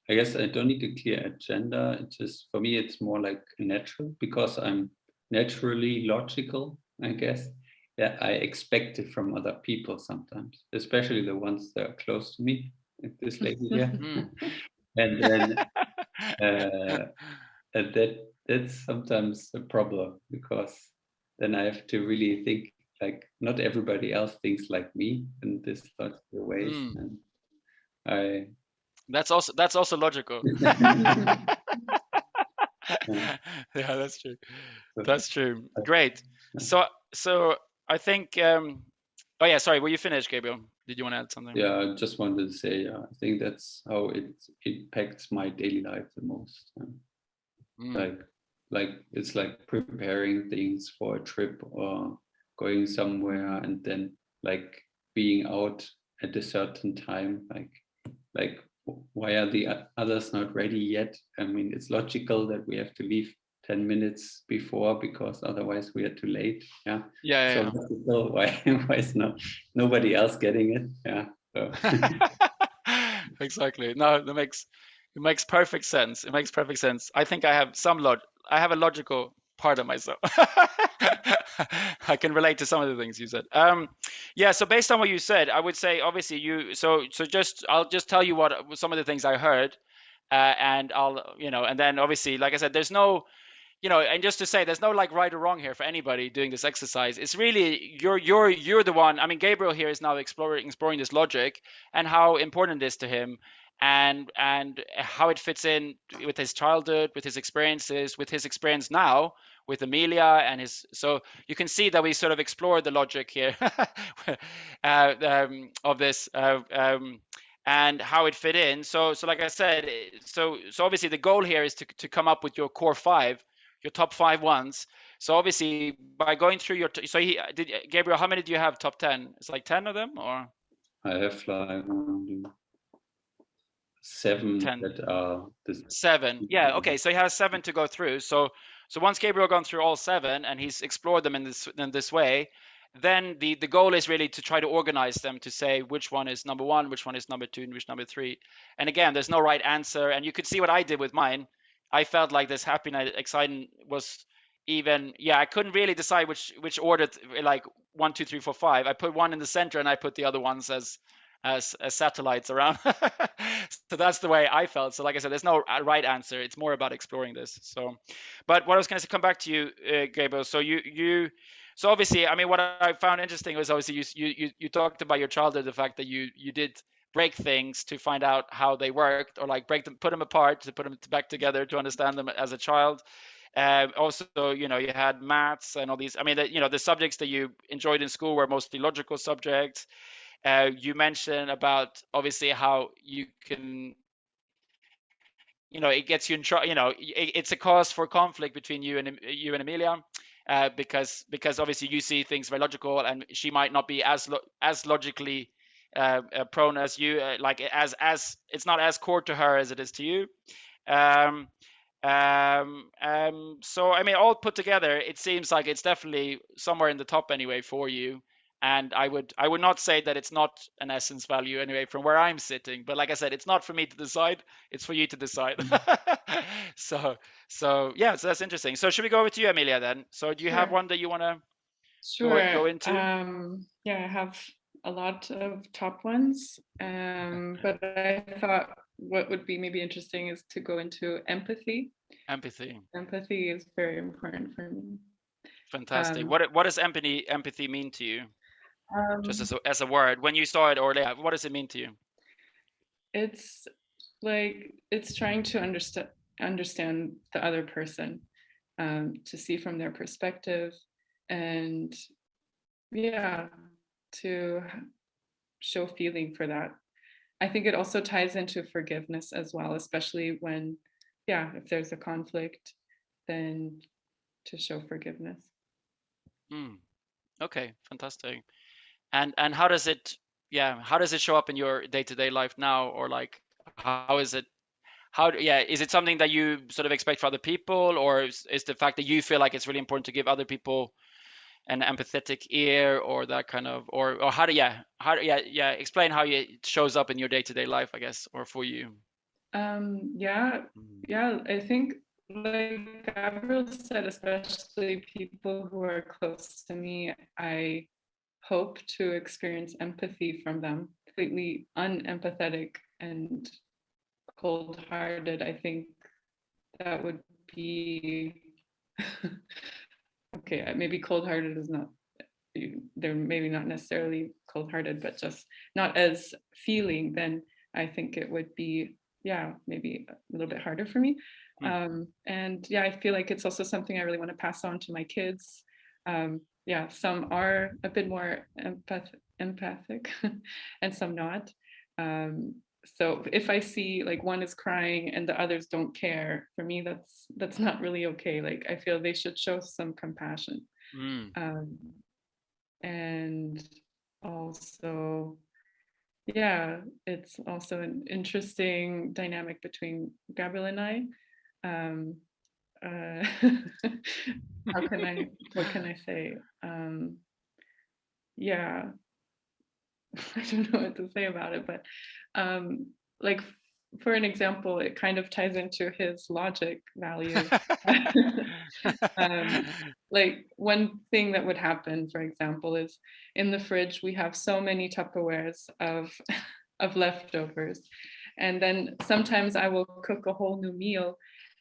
I guess I don't need a clear agenda. It's just, for me, it's more like natural, because I'm naturally logical, I guess. Yeah, I expect it from other people sometimes, especially the ones that are close to me, like this lady here. And then that's sometimes a problem, because then I have to really think like not everybody else thinks like me in this logical ways, and that's also logical. Yeah. Yeah, that's true. That's true. Great. So I think oh yeah, sorry, were you finished, Gabriel? Did you want to add something? Yeah, I just wanted to say, I think that's how it impacts my daily life the most. Like it's like preparing things for a trip or going somewhere, and then like being out at a certain time, like why are the others not ready yet? I mean, it's logical that we have to leave 10 minutes before, because otherwise we are too late. So logical, why is nobody else getting it? So. Exactly. No, it makes perfect sense. It makes perfect sense. I think I have I have a logical part of myself. I can relate to some of the things you said. Yeah, so based on what you said, I would say obviously I'll just tell you what some of the things I heard, and I'll and then obviously, like I said, there's no and just to say, there's no like right or wrong here for anybody doing this exercise. It's really you're the one. I mean, Gabriel here is now exploring this logic and how important it is to him, and how it fits in with his childhood, with his experiences, with his experience now with Amelia and his. So you can see that we sort of explored the logic here of this. And how it fit in. So like I said, so obviously the goal here is to come up with your core 5, your top 5 ones. So obviously by going through your Gabriel, how many do you have top 10? It's like 10 of them, or I have like 7 10. that are 7. Yeah, okay, so he has 7 to go through. So once Gabriel gone through all 7 and he's explored them in this way, then the goal is really to try to organize them to say which one is number 1, which one is number 2, and which number 3. And again, there's no right answer. And you could see what I did with mine. I felt like this happy night exciting was even, I couldn't really decide which order, like 1, 2, 3, 4, 5. I put one in the center and I put the other ones as satellites around. So that's the way I felt. So like I said, there's no right answer. It's more about exploring this. So, but what I was going to come back to you, Gabriel. So so obviously, I mean, what I found interesting was obviously you talked about your childhood, the fact that you did break things to find out how they worked, or like put them apart to put them back together to understand them as a child. Also, you had maths and all these. I mean, the subjects that you enjoyed in school were mostly logical subjects. You mentioned about obviously how you can, it gets you in trouble. It's a cause for conflict between you and Amelia, because obviously you see things very logical, and she might not be as logically prone as you. Like as it's not as core to her as it is to you. So I mean, all put together, it seems like it's definitely somewhere in the top anyway for you. And I would not say that it's not an essence value anyway from where I'm sitting. But like I said, it's not for me to decide. It's for you to decide. So yeah, so that's interesting. So should we go over to you, Amelia, then? So do you have one that you want to go into? Yeah, I have a lot of top ones. But I thought what would be maybe interesting is to go into empathy. Empathy is very important for me. Fantastic. What does empathy mean to you? Just as a word, when you saw it, or what does it mean to you? It's like it's trying to understand the other person, to see from their perspective, and to show feeling for that. I think it also ties into forgiveness as well, especially when, if there's a conflict, then to show forgiveness. Okay, fantastic. And how does it show up in your day-to-day life now, or like is it something that you sort of expect for other people, or is the fact that you feel like it's really important to give other people an empathetic ear, or that kind of, or how do explain how it shows up in your day-to-day life, I guess, or for you. Yeah, I think, like Gabriel said, especially people who are close to me, I hope to experience empathy from them. Completely unempathetic and cold-hearted, I think that would be okay, maybe cold-hearted is not, they're maybe not necessarily cold-hearted, but just not as feeling, then I think it would be, maybe a little bit harder for me. And I feel like it's also something I really want to pass on to my kids. Some are a bit more empathic and some not. So if I see like one is crying and the others don't care, for me that's not really okay. Like I feel they should show some compassion. And also, it's also an interesting dynamic between Gabriel and I. What can I say? I don't know what to say about it, but like, for an example, it kind of ties into his logic value. Like one thing that would happen, for example, is in the fridge we have so many Tupperwares of leftovers, and then sometimes I will cook a whole new meal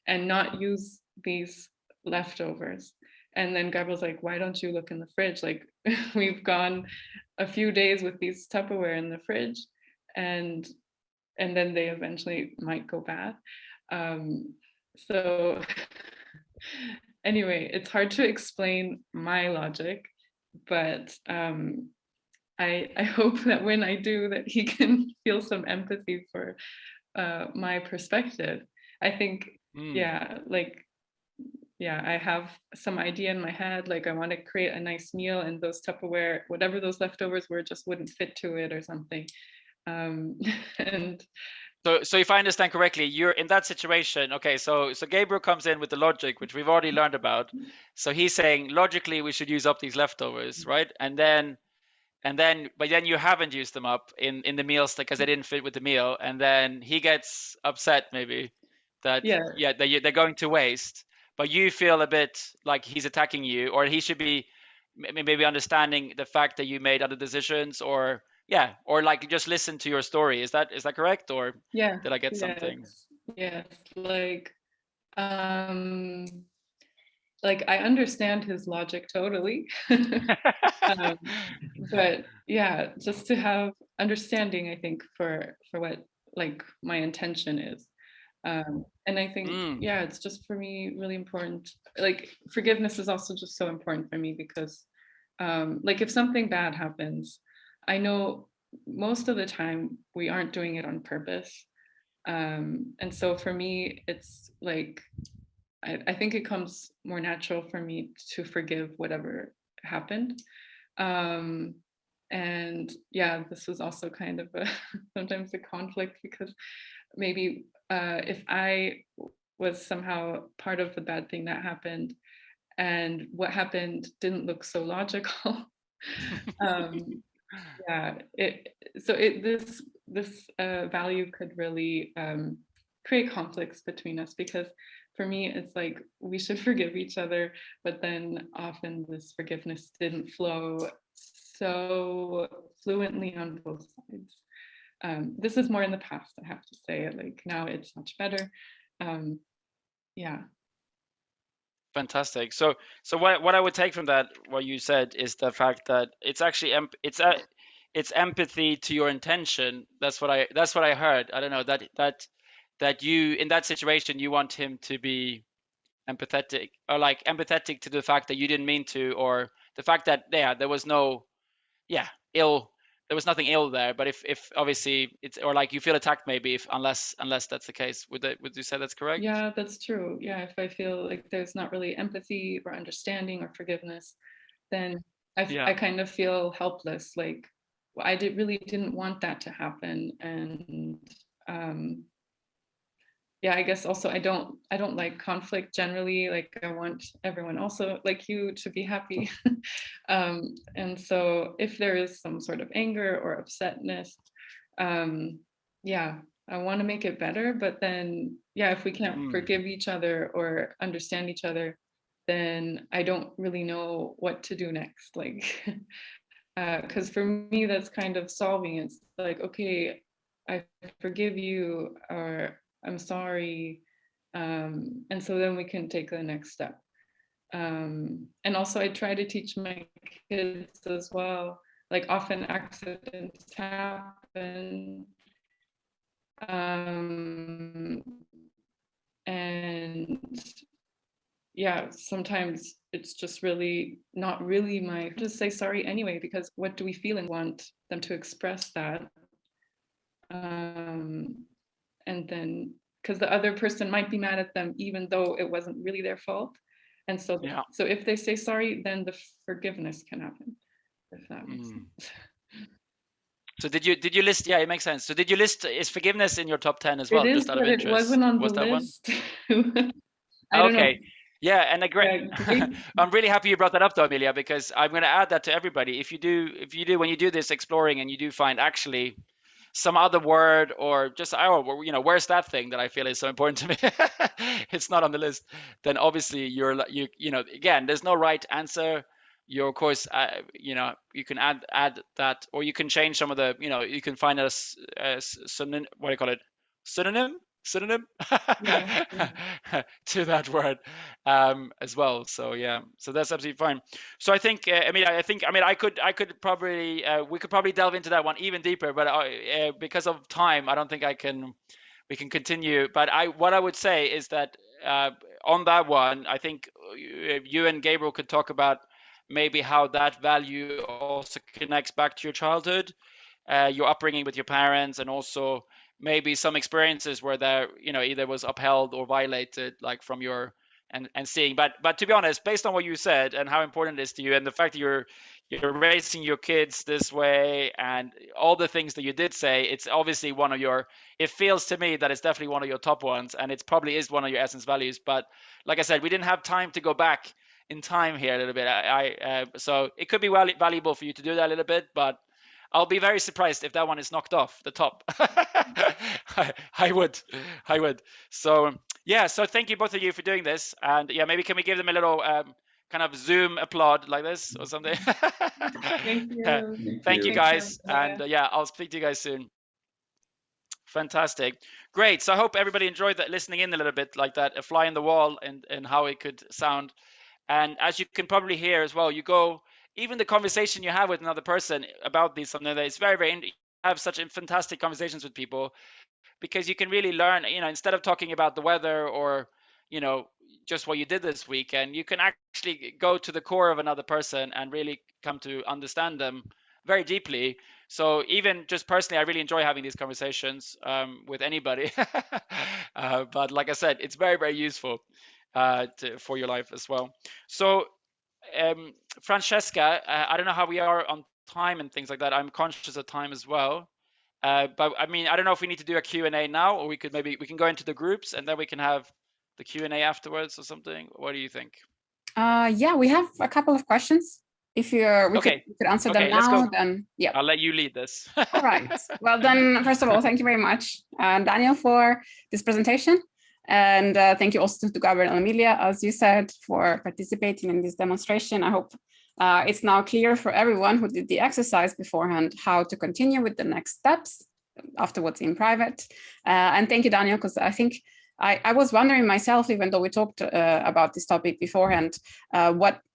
and not use these leftovers. And then Gabriel's like, why don't you look in the fridge? Like we've gone a few days with these Tupperware in the fridge, and then they eventually might go bad. So anyway, it's hard to explain my logic, but I hope that when I do, that he can feel some empathy for my perspective. I think, I have some idea in my head, like I want to create a nice meal, and those Tupperware, whatever those leftovers were, just wouldn't fit to it or something. And so if I understand correctly, you're in that situation. Okay, so Gabriel comes in with the logic, which we've already learned about. So he's saying logically we should use up these leftovers, right? But then you haven't used them up in the meals because they didn't fit with the meal, and then he gets upset maybe that they're going to waste. But you feel a bit like he's attacking you, or he should be maybe understanding the fact that you made other decisions, or like just listen to your story. Is that correct, or did I get something? Yes, like I understand his logic totally. But just to have understanding, I think, for what like my intention is. And I think, it's just for me really important. Like forgiveness is also just so important for me because like if something bad happens, I know most of the time we aren't doing it on purpose. And so for me, it's like, I think it comes more natural for me to forgive whatever happened. And this was also kind of sometimes a conflict, because maybe if I was somehow part of the bad thing that happened and what happened didn't look so logical, this value could really create conflicts between us, because for me it's like we should forgive each other, but then often this forgiveness didn't flow so fluently on both sides. This is more in the past, I have to say. Like now it's much better. Fantastic. So what I would take from that, what you said, is the fact that it's actually it's empathy to your intention. That's what I heard. I don't know, that you, in that situation, you want him to be empathetic, or like empathetic to the fact that you didn't mean to, or the fact that there was no there was nothing ill there. But if obviously it's, or like you feel attacked maybe, if unless that's the case. Would you say that's correct? Yeah, that's true. Yeah, if I feel like there's not really empathy or understanding or forgiveness, then I kind of feel helpless. Like I really didn't want that to happen, and yeah, I guess also I don't like conflict generally. Like I want everyone also like you to be happy. And so if there is some sort of anger or upsetness, yeah, I want to make it better. But then, yeah, if we can't forgive each other or understand each other, then I don't really know what to do next. Like, because for me, that's kind of solving. It's like, okay, I forgive you, or I'm sorry. And so then we can take the next step. And also I try to teach my kids as well, like often accidents happen. And yeah, sometimes it's just really not really my, just say sorry anyway, because what do we feel and want them to express that. And then, because the other person might be mad at them, even though it wasn't really their fault. And so, so if they say sorry, then the forgiveness can happen, if that makes sense. So did you list? Yeah, it makes sense. So did you list, is forgiveness in your top 10 as well? It is, just out of but interest. It wasn't on was the that list. I don't know. Yeah, and a great. I'm really happy you brought that up, though, Amelia, because I'm going to add that to everybody. If you do, when you do this exploring and you do find actually some other word or just, oh, you know, where's that thing that I feel is so important to me? It's not on the list. Then obviously you know, again, there's no right answer. You're, of course, you know, you can add that, or you can change some of the, you know, you can find a synonym, what do you call it? Synonym to that word as well. So yeah, so that's absolutely fine. So I think I could probably we could probably delve into that one even deeper, but because of time I don't think we can continue. But what I would say is that on that one, I think you and Gabriel could talk about maybe how that value also connects back to your childhood, your upbringing with your parents, and also maybe some experiences where there, you know, either was upheld or violated, like from your and seeing. But to be honest, based on what you said and how important it is to you, and the fact that you're raising your kids this way, and all the things that you did say, it's obviously one of your, it feels to me that it's definitely one of your top ones, and it probably is one of your essence values. But like I said, we didn't have time to go back in time here a little bit. So it could be valuable for you to do that a little bit, but I'll be very surprised if that one is knocked off the top. I would. So yeah, so thank you both of you for doing this, and yeah, maybe can we give them a little kind of Zoom applaud like this or something? Thank you. Thank you guys, and yeah, I'll speak to you guys soon. Fantastic, great. So I hope everybody enjoyed that, listening in a little bit like that, a fly in the wall, and how it could sound. And as you can probably hear as well, you go, even the conversation you have with another person about these, something that is very, very, have such fantastic conversations with people, because you can really learn, you know, instead of talking about the weather or, you know, just what you did this weekend, you can actually go to the core of another person and really come to understand them very deeply. So even just personally, I really enjoy having these conversations with anybody. But like I said, it's very, very useful for your life as well. So Francesca, I don't know how we are on time and things like that. I'm conscious of time as well. But I mean, I don't know if we need to do a Q&A now, or we can go into the groups and then we can have the Q&A afterwards or something. What do you think? Yeah, we have a couple of questions. If we could answer them now, then yeah. I'll let you lead this. All right. Well, then, first of all, thank you very much, Daniel, for this presentation. And thank you also to Gabriel and Amelia, as you said, for participating in this demonstration. I hope it's now clear for everyone who did the exercise beforehand how to continue with the next steps afterwards in private. And thank you, Daniel, because I think I was wondering myself, even though we talked about this topic beforehand,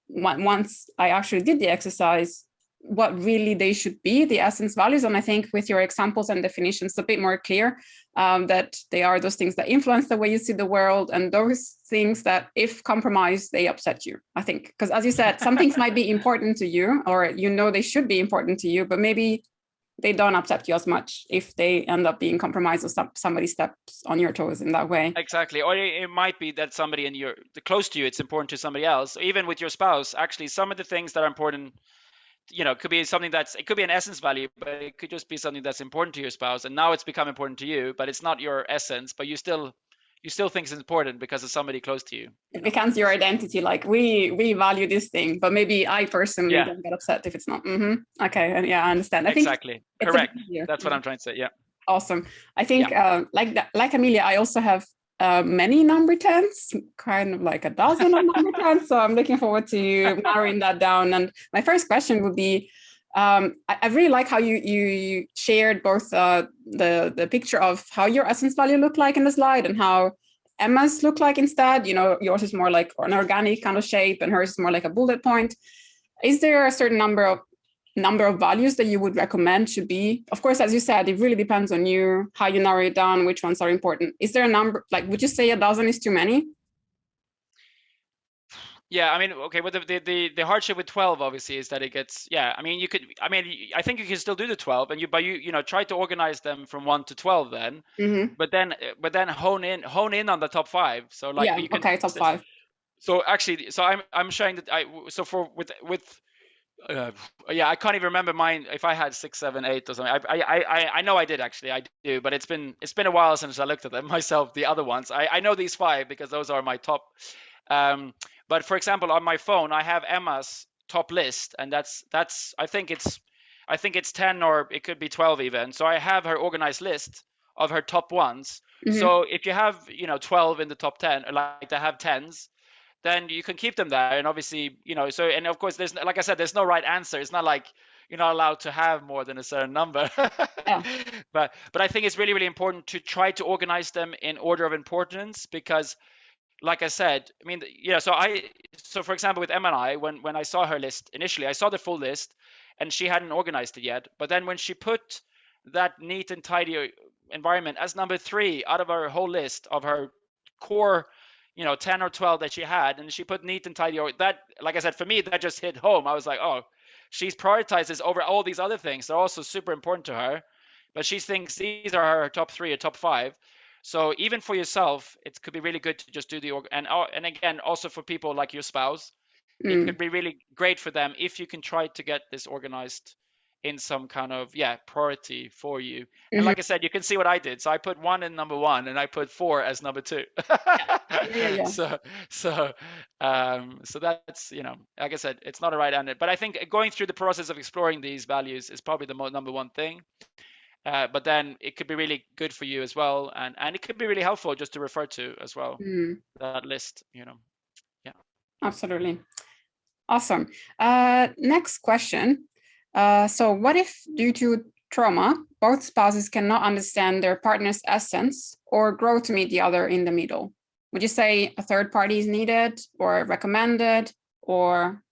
once I actually did the exercise, what really they should be, the essence values. And I think with your examples and definitions, it's a bit more clear that they are those things that influence the way you see the world, and those things that if compromised, they upset you, I think. Because as you said, some things might be important to you, or you know they should be important to you, but maybe they don't upset you as much if they end up being compromised or somebody steps on your toes in that way. Exactly. Or it might be that somebody close to you, it's important to somebody else. Even with your spouse, actually, some of the things that are important, you know, it could be something it could be an essence value, but it could just be something that's important to your spouse, and now it's become important to you, but it's not your essence, but you still you still think it's important because of somebody close to you. It becomes your identity. Like we value this thing, but maybe I personally don't get upset if it's not. Okay, and yeah, I understand. I think exactly correct. That's what I'm trying to say. Yeah. Awesome. I think like Amelia, I also have many number 10s, kind of like a dozen of number 10s. So I'm looking forward to you narrowing that down. And my first question would be, I really like how you shared both the picture of how your essence value looked like in the slide and how Emma's look like instead. You know, yours is more like an organic kind of shape and hers is more like a bullet point. Is there a certain number of values that you would recommend should be? Of course, as you said, it really depends on you, how you narrow it down, which ones are important. Is there a number, like, would you say a dozen is too many? Yeah, I mean, okay, but the hardship with 12 obviously is that it gets, I mean, I think you can still do the 12 and you know, try to organize them from 1 to 12 then, but then hone in on the top 5. So like, you can, okay, top 5. So actually, so I'm showing that I can't even remember mine if I had 6, 7, 8 or something. I know I did actually, I do, but it's been a while since I looked at them myself. The other ones, I know these 5 because those are my top. But for example, on my phone, I have Emma's top list, and that's I think it's 10 or it could be 12 even. So I have her organized list of her top ones. So if you have 12 in the top 10, or like to have 10s, then you can keep them there. And obviously, so, and of course, there's, like I said, there's no right answer. It's not like you're not allowed to have more than a certain number. But I think it's really, really important to try to organize them in order of importance, because like I said, I mean, so for example, with Emma and I, when I saw her list initially, I saw the full list and she hadn't organized it yet. But then when she put that neat and tidy environment as number 3 out of her whole list of her core 10 or 12 that she had, and she put neat and tidy, that, like I said, for me, that just hit home. I was like, oh, she's prioritized this over all these other things. They're also super important to her, but she thinks these are her top 3 or top 5. So even for yourself, it could be really good to just do the and again, also for people like your spouse, it could be really great for them if you can try to get this organized in some kind of priority for you. And like I said, you can see what I did. So I put 1 in number 1 and I put 4 as number 2. So that's, like I said, it's not a right answer, but I think going through the process of exploring these values is probably the number 1 thing. But then it could be really good for you as well, and it could be really helpful just to refer to as well, that list. Absolutely. Awesome. Next question. So what if, due to trauma, both spouses cannot understand their partner's essence or grow to meet the other in the middle? Would you say a third party is needed or recommended, or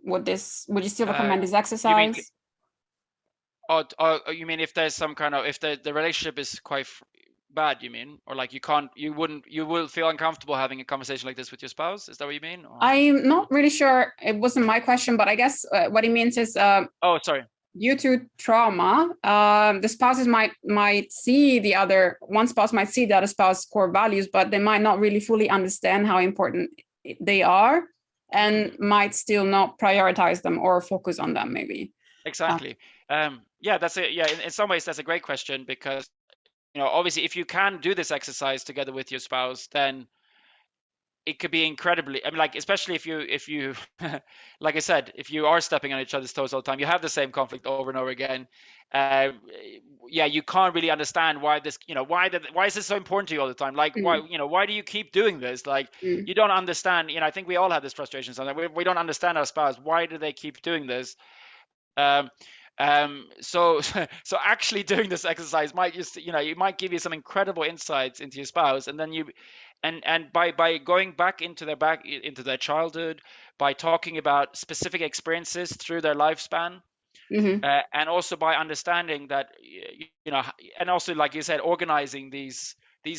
would you still recommend this exercise? You mean if there's some kind of, if the relationship is quite bad, you mean, or like you will feel uncomfortable having a conversation like this with your spouse? Is that what you mean? Or? I'm not really sure. It wasn't my question, but I guess what it means is due to trauma, the spouses might see one spouse might see the other spouse's core values, but they might not really fully understand how important they are, and might still not prioritize them or focus on them, maybe. Exactly. That's it. Yeah, in some ways that's a great question, because obviously if you can do this exercise together with your spouse, then it could be incredibly, I mean, like, especially if you like I said, if you are stepping on each other's toes all the time, you have the same conflict over and over again. You can't really understand why this, why is this so important to you all the time? Like, why do you keep doing this? Like, you don't understand. I think we all have this frustration sometimes. We don't understand our spouse. Why do they keep doing this? So actually doing this exercise might just, it might give you some incredible insights into your spouse, and then and by going back into their childhood, by talking about specific experiences through their lifespan, and also by understanding that, and also, like you said, organizing these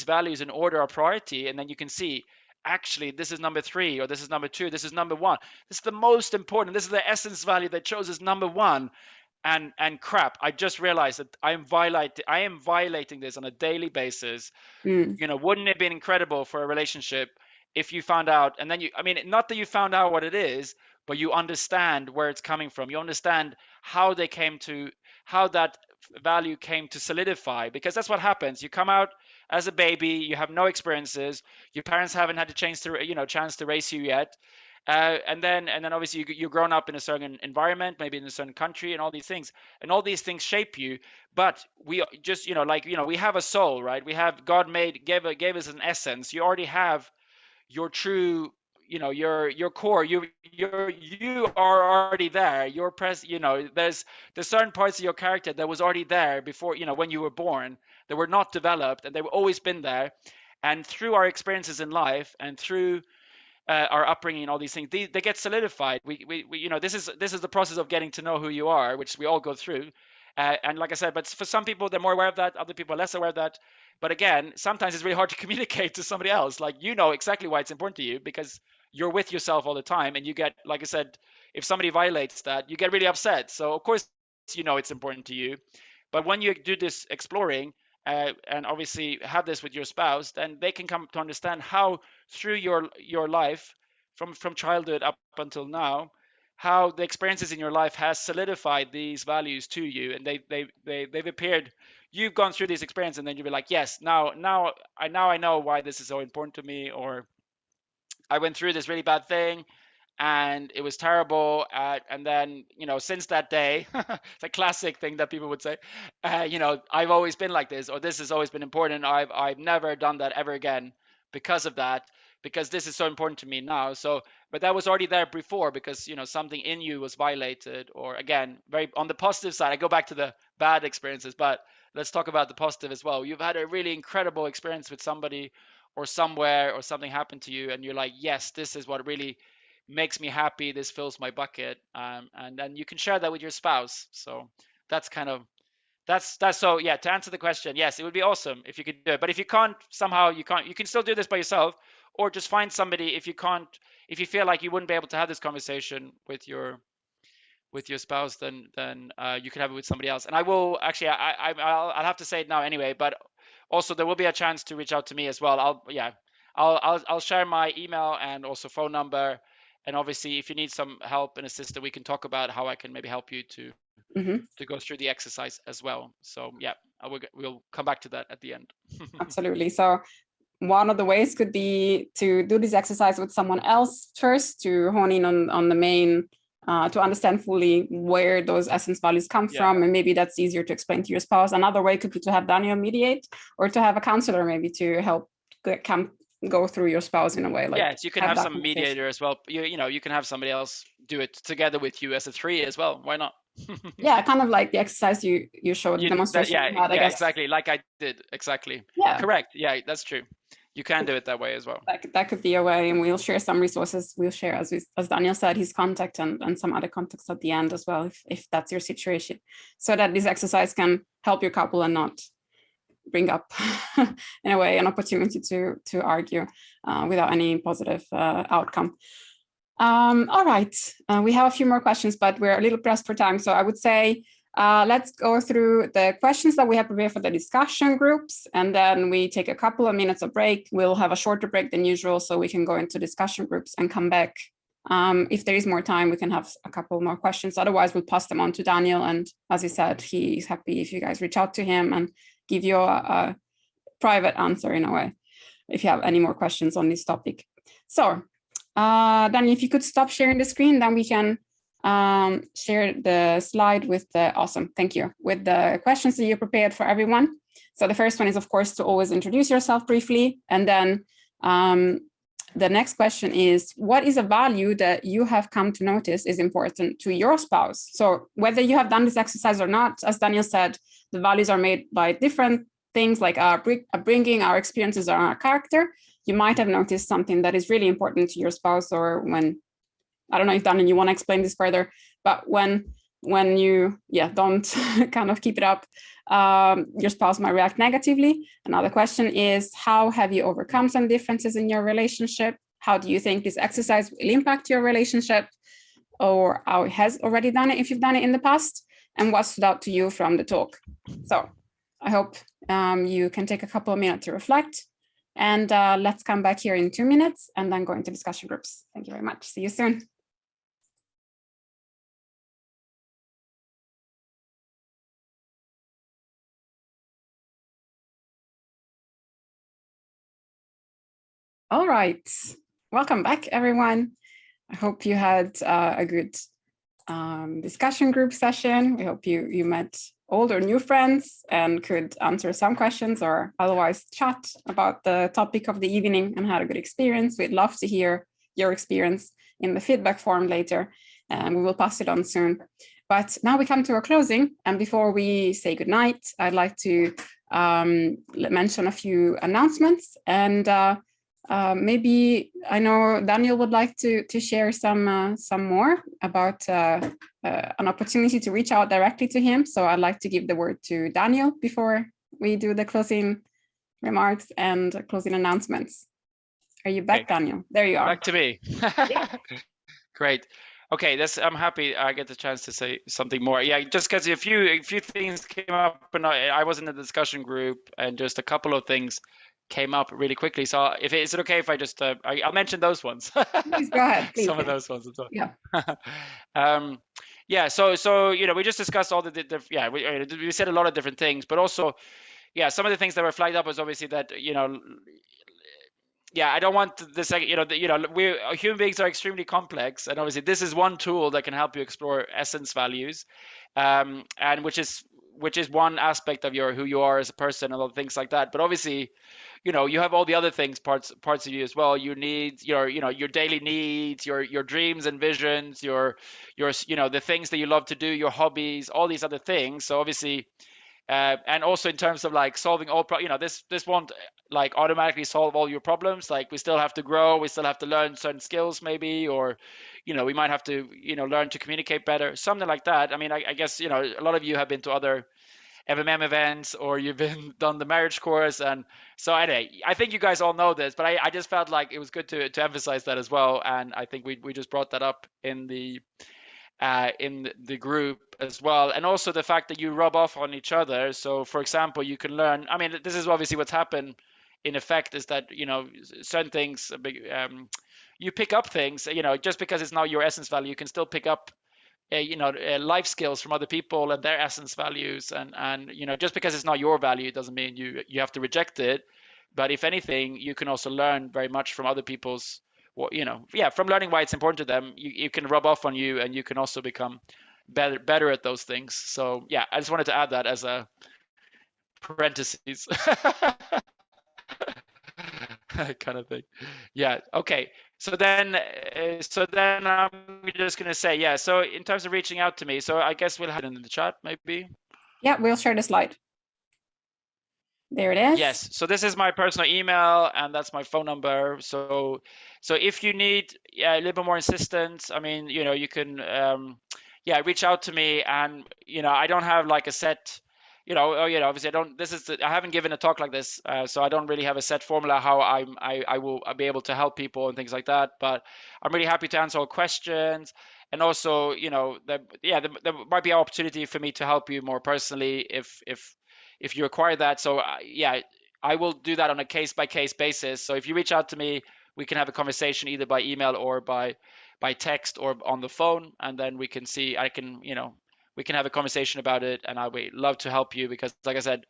values in order of priority, and then you can see, actually, this is number 3, or this is number 2, this is number 1. This is the most important. This is the essence value that chose as number 1. And crap, I just realized that I am violating this on a daily basis. Wouldn't it have been incredible for a relationship if you found out, and then not that you found out what it is, but you understand where it's coming from. You understand how that value came to solidify, because that's what happens. You come out as a baby, you have no experiences, your parents haven't had the chance to raise you yet. And then obviously you're grown up in a certain environment, maybe in a certain country, and all these things, shape you. But we just, we have a soul, right? We have God gave us an essence. You already have your true, your core. You are already there. There's certain parts of your character that was already there before, when you were born, that were not developed, and they've always been there. And through our experiences in life, and through our upbringing and all these things, they get solidified. We this is the process of getting to know who you are, which we all go through. And like I said, but for some people, they're more aware of that. Other people are less aware of that. But again, sometimes it's really hard to communicate to somebody else. Like, exactly why it's important to you, because you're with yourself all the time. And you get, like I said, if somebody violates that, you get really upset. So of course, it's important to you. But when you do this exploring, and obviously have this with your spouse, then they can come to understand how through your life, from childhood up until now, how the experiences in your life has solidified these values to you, and they've appeared. You've gone through this experience, and then you'll be like, yes, now I know why this is so important to me, or I went through this really bad thing and it was terrible. And then, since that day, it's a classic thing that people would say, I've always been like this, or this has always been important. I've never done that ever again because of that, because this is so important to me now. So, but that was already there before, because, something in you was violated. Or again, very on the positive side, I go back to the bad experiences, but let's talk about the positive as well. You've had a really incredible experience with somebody or somewhere, or something happened to you, and you're like, yes, this is what really makes me happy, this fills my bucket, and then you can share that with your spouse. So that's kind of that's so, yeah, to answer the question, yes, it would be awesome if you could do it. But if you can't, somehow you can still do this by yourself, or just find somebody. If you feel like you wouldn't be able to have this conversation with your spouse, then you can have it with somebody else. And I will actually, I'll have to say it now anyway, but also there will be a chance to reach out to me as well. I'll share my email and also phone number. And obviously, if you need some help and assistance, we can talk about how I can maybe help you to go through the exercise as well. So yeah, we'll come back to that at the end. Absolutely. So one of the ways could be to do this exercise with someone else first, to hone in on the main, to understand fully where those essence values come from. And maybe that's easier to explain to your spouse. Another way could be to have Daniel mediate, or to have a counselor maybe to help go through your spouse in a way. Like, yes, you can have some mediator as well. You can have somebody else do it together with you as a three as well. Why not? Yeah, kind of like the exercise you showed, the demonstration. I guess. Exactly, like I did. Exactly. Yeah. Correct. Yeah, that's true. You can do it that way as well. That could be a way, and we'll share some resources. We'll share, as Daniel said, his contact and some other contacts at the end as well, if that's your situation, so that this exercise can help your couple and not bring up, in a way, an opportunity to argue without any positive outcome. All right, we have a few more questions, but we're a little pressed for time. So I would say let's go through the questions that we have prepared for the discussion groups, and then we take a couple of minutes of break. We'll have a shorter break than usual, so we can go into discussion groups and come back. If there is more time, we can have a couple more questions. Otherwise, we'll pass them on to Daniel. And as he said, he's happy if you guys reach out to him and give you a private answer, in a way, if you have any more questions on this topic. So Daniel, if you could stop sharing the screen, then we can share the slide with awesome, thank you, with the questions that you prepared for everyone. So the first one is, of course, to always introduce yourself briefly. And then the next question is, what is a value that you have come to notice is important to your spouse? So whether you have done this exercise or not, as Daniel said, the values are made by different things, like our bringing, our experiences, or our character. You might have noticed something that is really important to your spouse, or when, I don't know if Daniel, you want to explain this further, but when you don't kind of keep it up, your spouse might react negatively. Another question is, how have you overcome some differences in your relationship? How do you think this exercise will impact your relationship, or how it has already done it if you've done it in the past? And what stood out to you from the talk? So I hope you can take a couple of minutes to reflect, and let's come back here in 2 minutes and then go into discussion groups. Thank you very much. See you soon. All right. Welcome back, everyone. I hope you had a good discussion group session. We hope you met old or new friends and could answer some questions or otherwise chat about the topic of the evening and had a good experience. We'd love to hear your experience in the feedback form later, and we will pass it on soon. But now we come to a closing, and before we say goodnight, I'd like to mention a few announcements, and maybe I know Daniel would like to share some more about an opportunity to reach out directly to him. So I'd like to give the word to Daniel before we do the closing remarks and closing announcements. Are you back, Daniel? There you are. Back to me. Great. Okay, I'm happy I get the chance to say something more. Yeah, just because a few things came up, and I was in the discussion group, and just a couple of things came up really quickly. So is it okay if I just I'll mention those ones? Please go ahead. Please. Some of those ones as well. Yeah. Yeah. So we just discussed all we said a lot of different things, but also some of the things that were flagged up was obviously that I don't want this, we human beings are extremely complex, and obviously this is one tool that can help you explore essence values, and which is one aspect of who you are as a person and all things like that. But obviously, you have all the other things, parts of you as well. You need your daily needs, your dreams and visions, your the things that you love to do, your hobbies, all these other things. So obviously, and also in terms of like solving all this won't like automatically solve all your problems. Like we still have to grow, we still have to learn certain skills maybe, or we might have to learn to communicate better, something like that. I mean, I guess a lot of you have been to other MMM events, or you've done the marriage course, and so anyway, I think you guys all know this, but I just felt like it was good to emphasize that as well. And I think we just brought that up in the group as well, and also the fact that you rub off on each other. So for example, you can learn, I mean, this is obviously what's happened in effect, is that certain things, you pick up things, just because it's not your essence value, you can still pick up life skills from other people and their essence values, and just because it's not your value, it doesn't mean you have to reject it. But if anything, you can also learn very much from other people's from learning why it's important to them. You can rub off on you, and you can also become better at those things. So yeah, I just wanted to add that as a parentheses kind of thing. Yeah. Okay. So then I'm just gonna say, so in terms of reaching out to me, so I guess we'll have it in the chat maybe. Yeah, we'll share the slide. There it is. Yes. So this is my personal email, and that's my phone number. So if you need a little bit more assistance, I mean, you can reach out to me. And I don't have like a set, obviously I haven't given a talk like this, so I don't really have a set formula how I will be able to help people and things like that. But I'm really happy to answer all questions. And also, there might be an opportunity for me to help you more personally if you require that. So I will do that on a case-by-case basis. So if you reach out to me, we can have a conversation either by email or by text or on the phone, and then we can see, we can have a conversation about it, and I would love to help you, because like I said,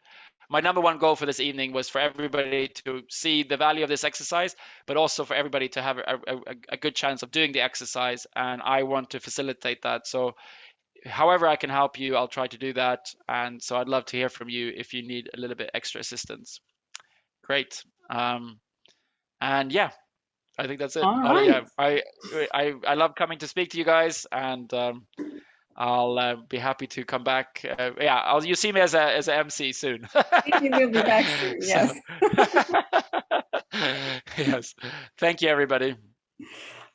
my number one goal for this evening was for everybody to see the value of this exercise, but also for everybody to have a good chance of doing the exercise, and I want to facilitate that. So however I can help you, I'll try to do that. And so I'd love to hear from you if you need a little bit extra assistance. Great. And yeah, I think that's it. All right. I love coming to speak to you guys, and I'll be happy to come back. You'll see me as a MC soon. You will be back soon. Yes. Yes. Thank you, everybody.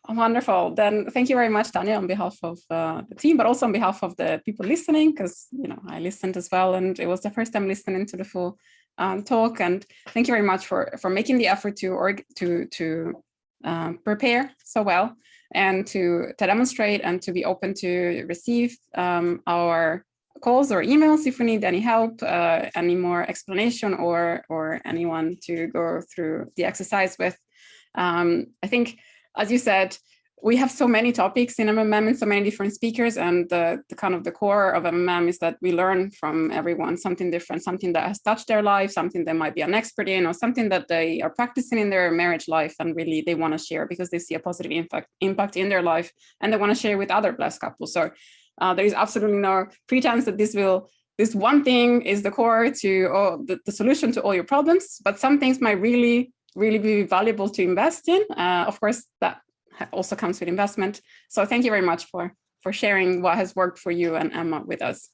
Wonderful. Then thank you very much, Daniel, on behalf of the team, but also on behalf of the people listening, because I listened as well, and it was the first time listening to the full talk. And thank you very much for making the effort to prepare so well, and to demonstrate, and to be open to receive our calls or emails if we need any help, any more explanation, or anyone to go through the exercise with. I think, as you said, we have so many topics in MMM and so many different speakers, and the kind of the core of MMM is that we learn from everyone something different, something that has touched their life, something they might be an expert in, or something that they are practicing in their marriage life and really they want to share because they see a positive impact in their life and they want to share with other blessed couples. So there is absolutely no pretense that this one thing is the core to the solution to all your problems, but some things might really be valuable to invest in. Of course, that also comes with investment. So thank you very much for sharing what has worked for you and Emma with us.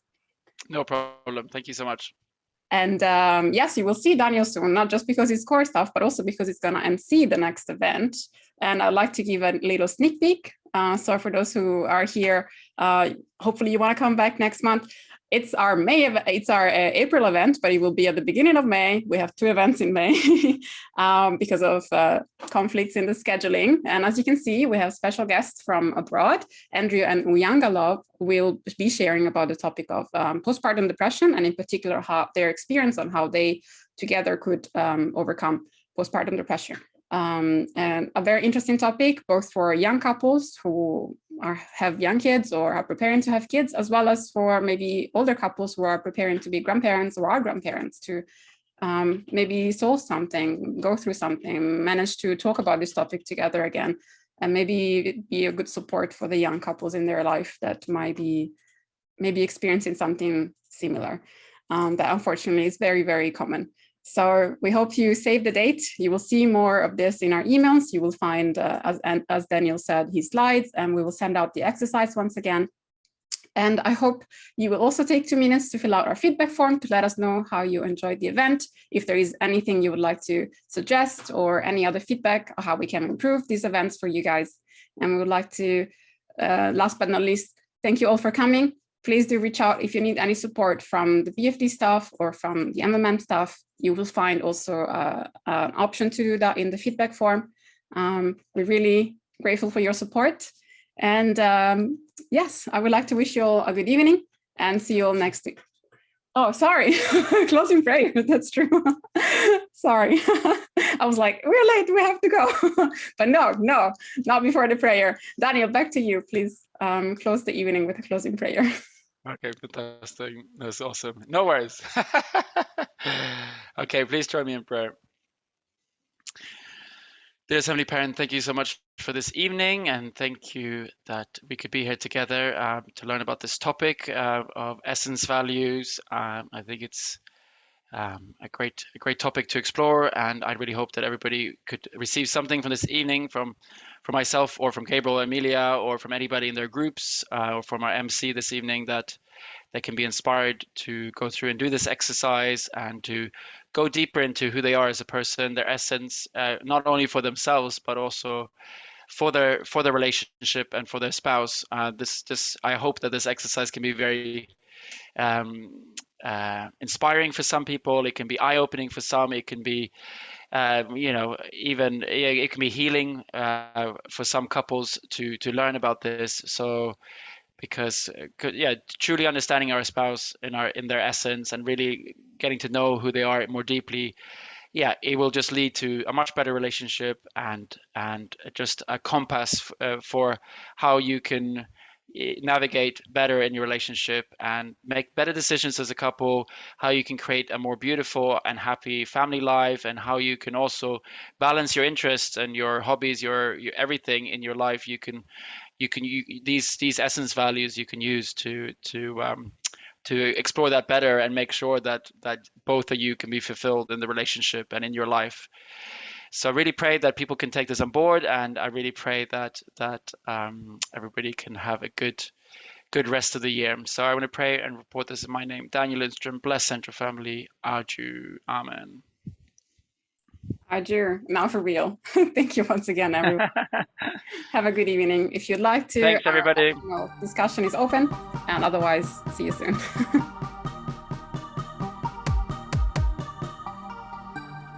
No problem. Thank you so much. And yes, you will see Daniel soon, not just because it's core stuff, but also because it's going to MC the next event. And I'd like to give a little sneak peek. So for those who are here, hopefully you want to come back next month. It's our April event, but it will be at the beginning of May. We have 2 events in May because of conflicts in the scheduling. And as you can see, we have special guests from abroad. Andrew and Uyangalov will be sharing about the topic of postpartum depression, and in particular, how their experience on how they together could overcome postpartum depression. And a very interesting topic, both for young couples who have young kids or are preparing to have kids, as well as for maybe older couples who are preparing to be grandparents or are grandparents, to maybe solve something, go through something, manage to talk about this topic together again, and maybe be a good support for the young couples in their life that might be maybe experiencing something similar. That unfortunately is very, very common. So we hope you save the date. You will see more of this in our emails. You will find, as Daniel said, his slides, and we will send out the exercise once again. And I hope you will also take 2 minutes to fill out our feedback form to let us know how you enjoyed the event, if there is anything you would like to suggest or any other feedback on how we can improve these events for you guys. And we would like to, last but not least, thank you all for coming. Please do reach out if you need any support from the BFD staff or from the MMM staff. You will find also an option to do that in the feedback form. We're really grateful for your support. And yes, I would like to wish you all a good evening and see you all next week. Oh, sorry, closing prayer, that's true. Sorry, I was like, we're late, we have to go. But no, not before the prayer. Daniel, back to you, please close the evening with a closing prayer. Okay, fantastic. That's awesome. No worries. Okay, please join me in prayer. Dear Heavenly Parent, thank you so much for this evening, and thank you that we could be here together to learn about this topic of essence values. I think it's a great topic to explore, and I really hope that everybody could receive something from this evening from myself or from Gabriel, Emilia, or from anybody in their groups, or from our MC this evening, that they can be inspired to go through and do this exercise and to go deeper into who they are as a person, their essence, not only for themselves but also for their relationship and for their spouse. I hope that this exercise can be very inspiring for some people. It can be eye-opening for some. It can be even it can be healing for some couples to learn about this. So because truly understanding our spouse in their essence and really getting to know who they are more deeply, it will just lead to a much better relationship and just a compass for how you can navigate better in your relationship and make better decisions as a couple, how you can create a more beautiful and happy family life, and how you can also balance your interests and your hobbies, your everything in your life. These essence values you can use to explore that better and make sure that both of you can be fulfilled in the relationship and in your life. So I really pray that people can take this on board, and I really pray that everybody can have a good rest of the year. So I want to pray and report this in my name, Daniel Lindström. Bless Central Family. Adieu. Amen. Adieu. Now for real. Thank you once again, everyone. Have a good evening. If you'd like to, thanks everybody. Discussion is open, and otherwise, see you soon.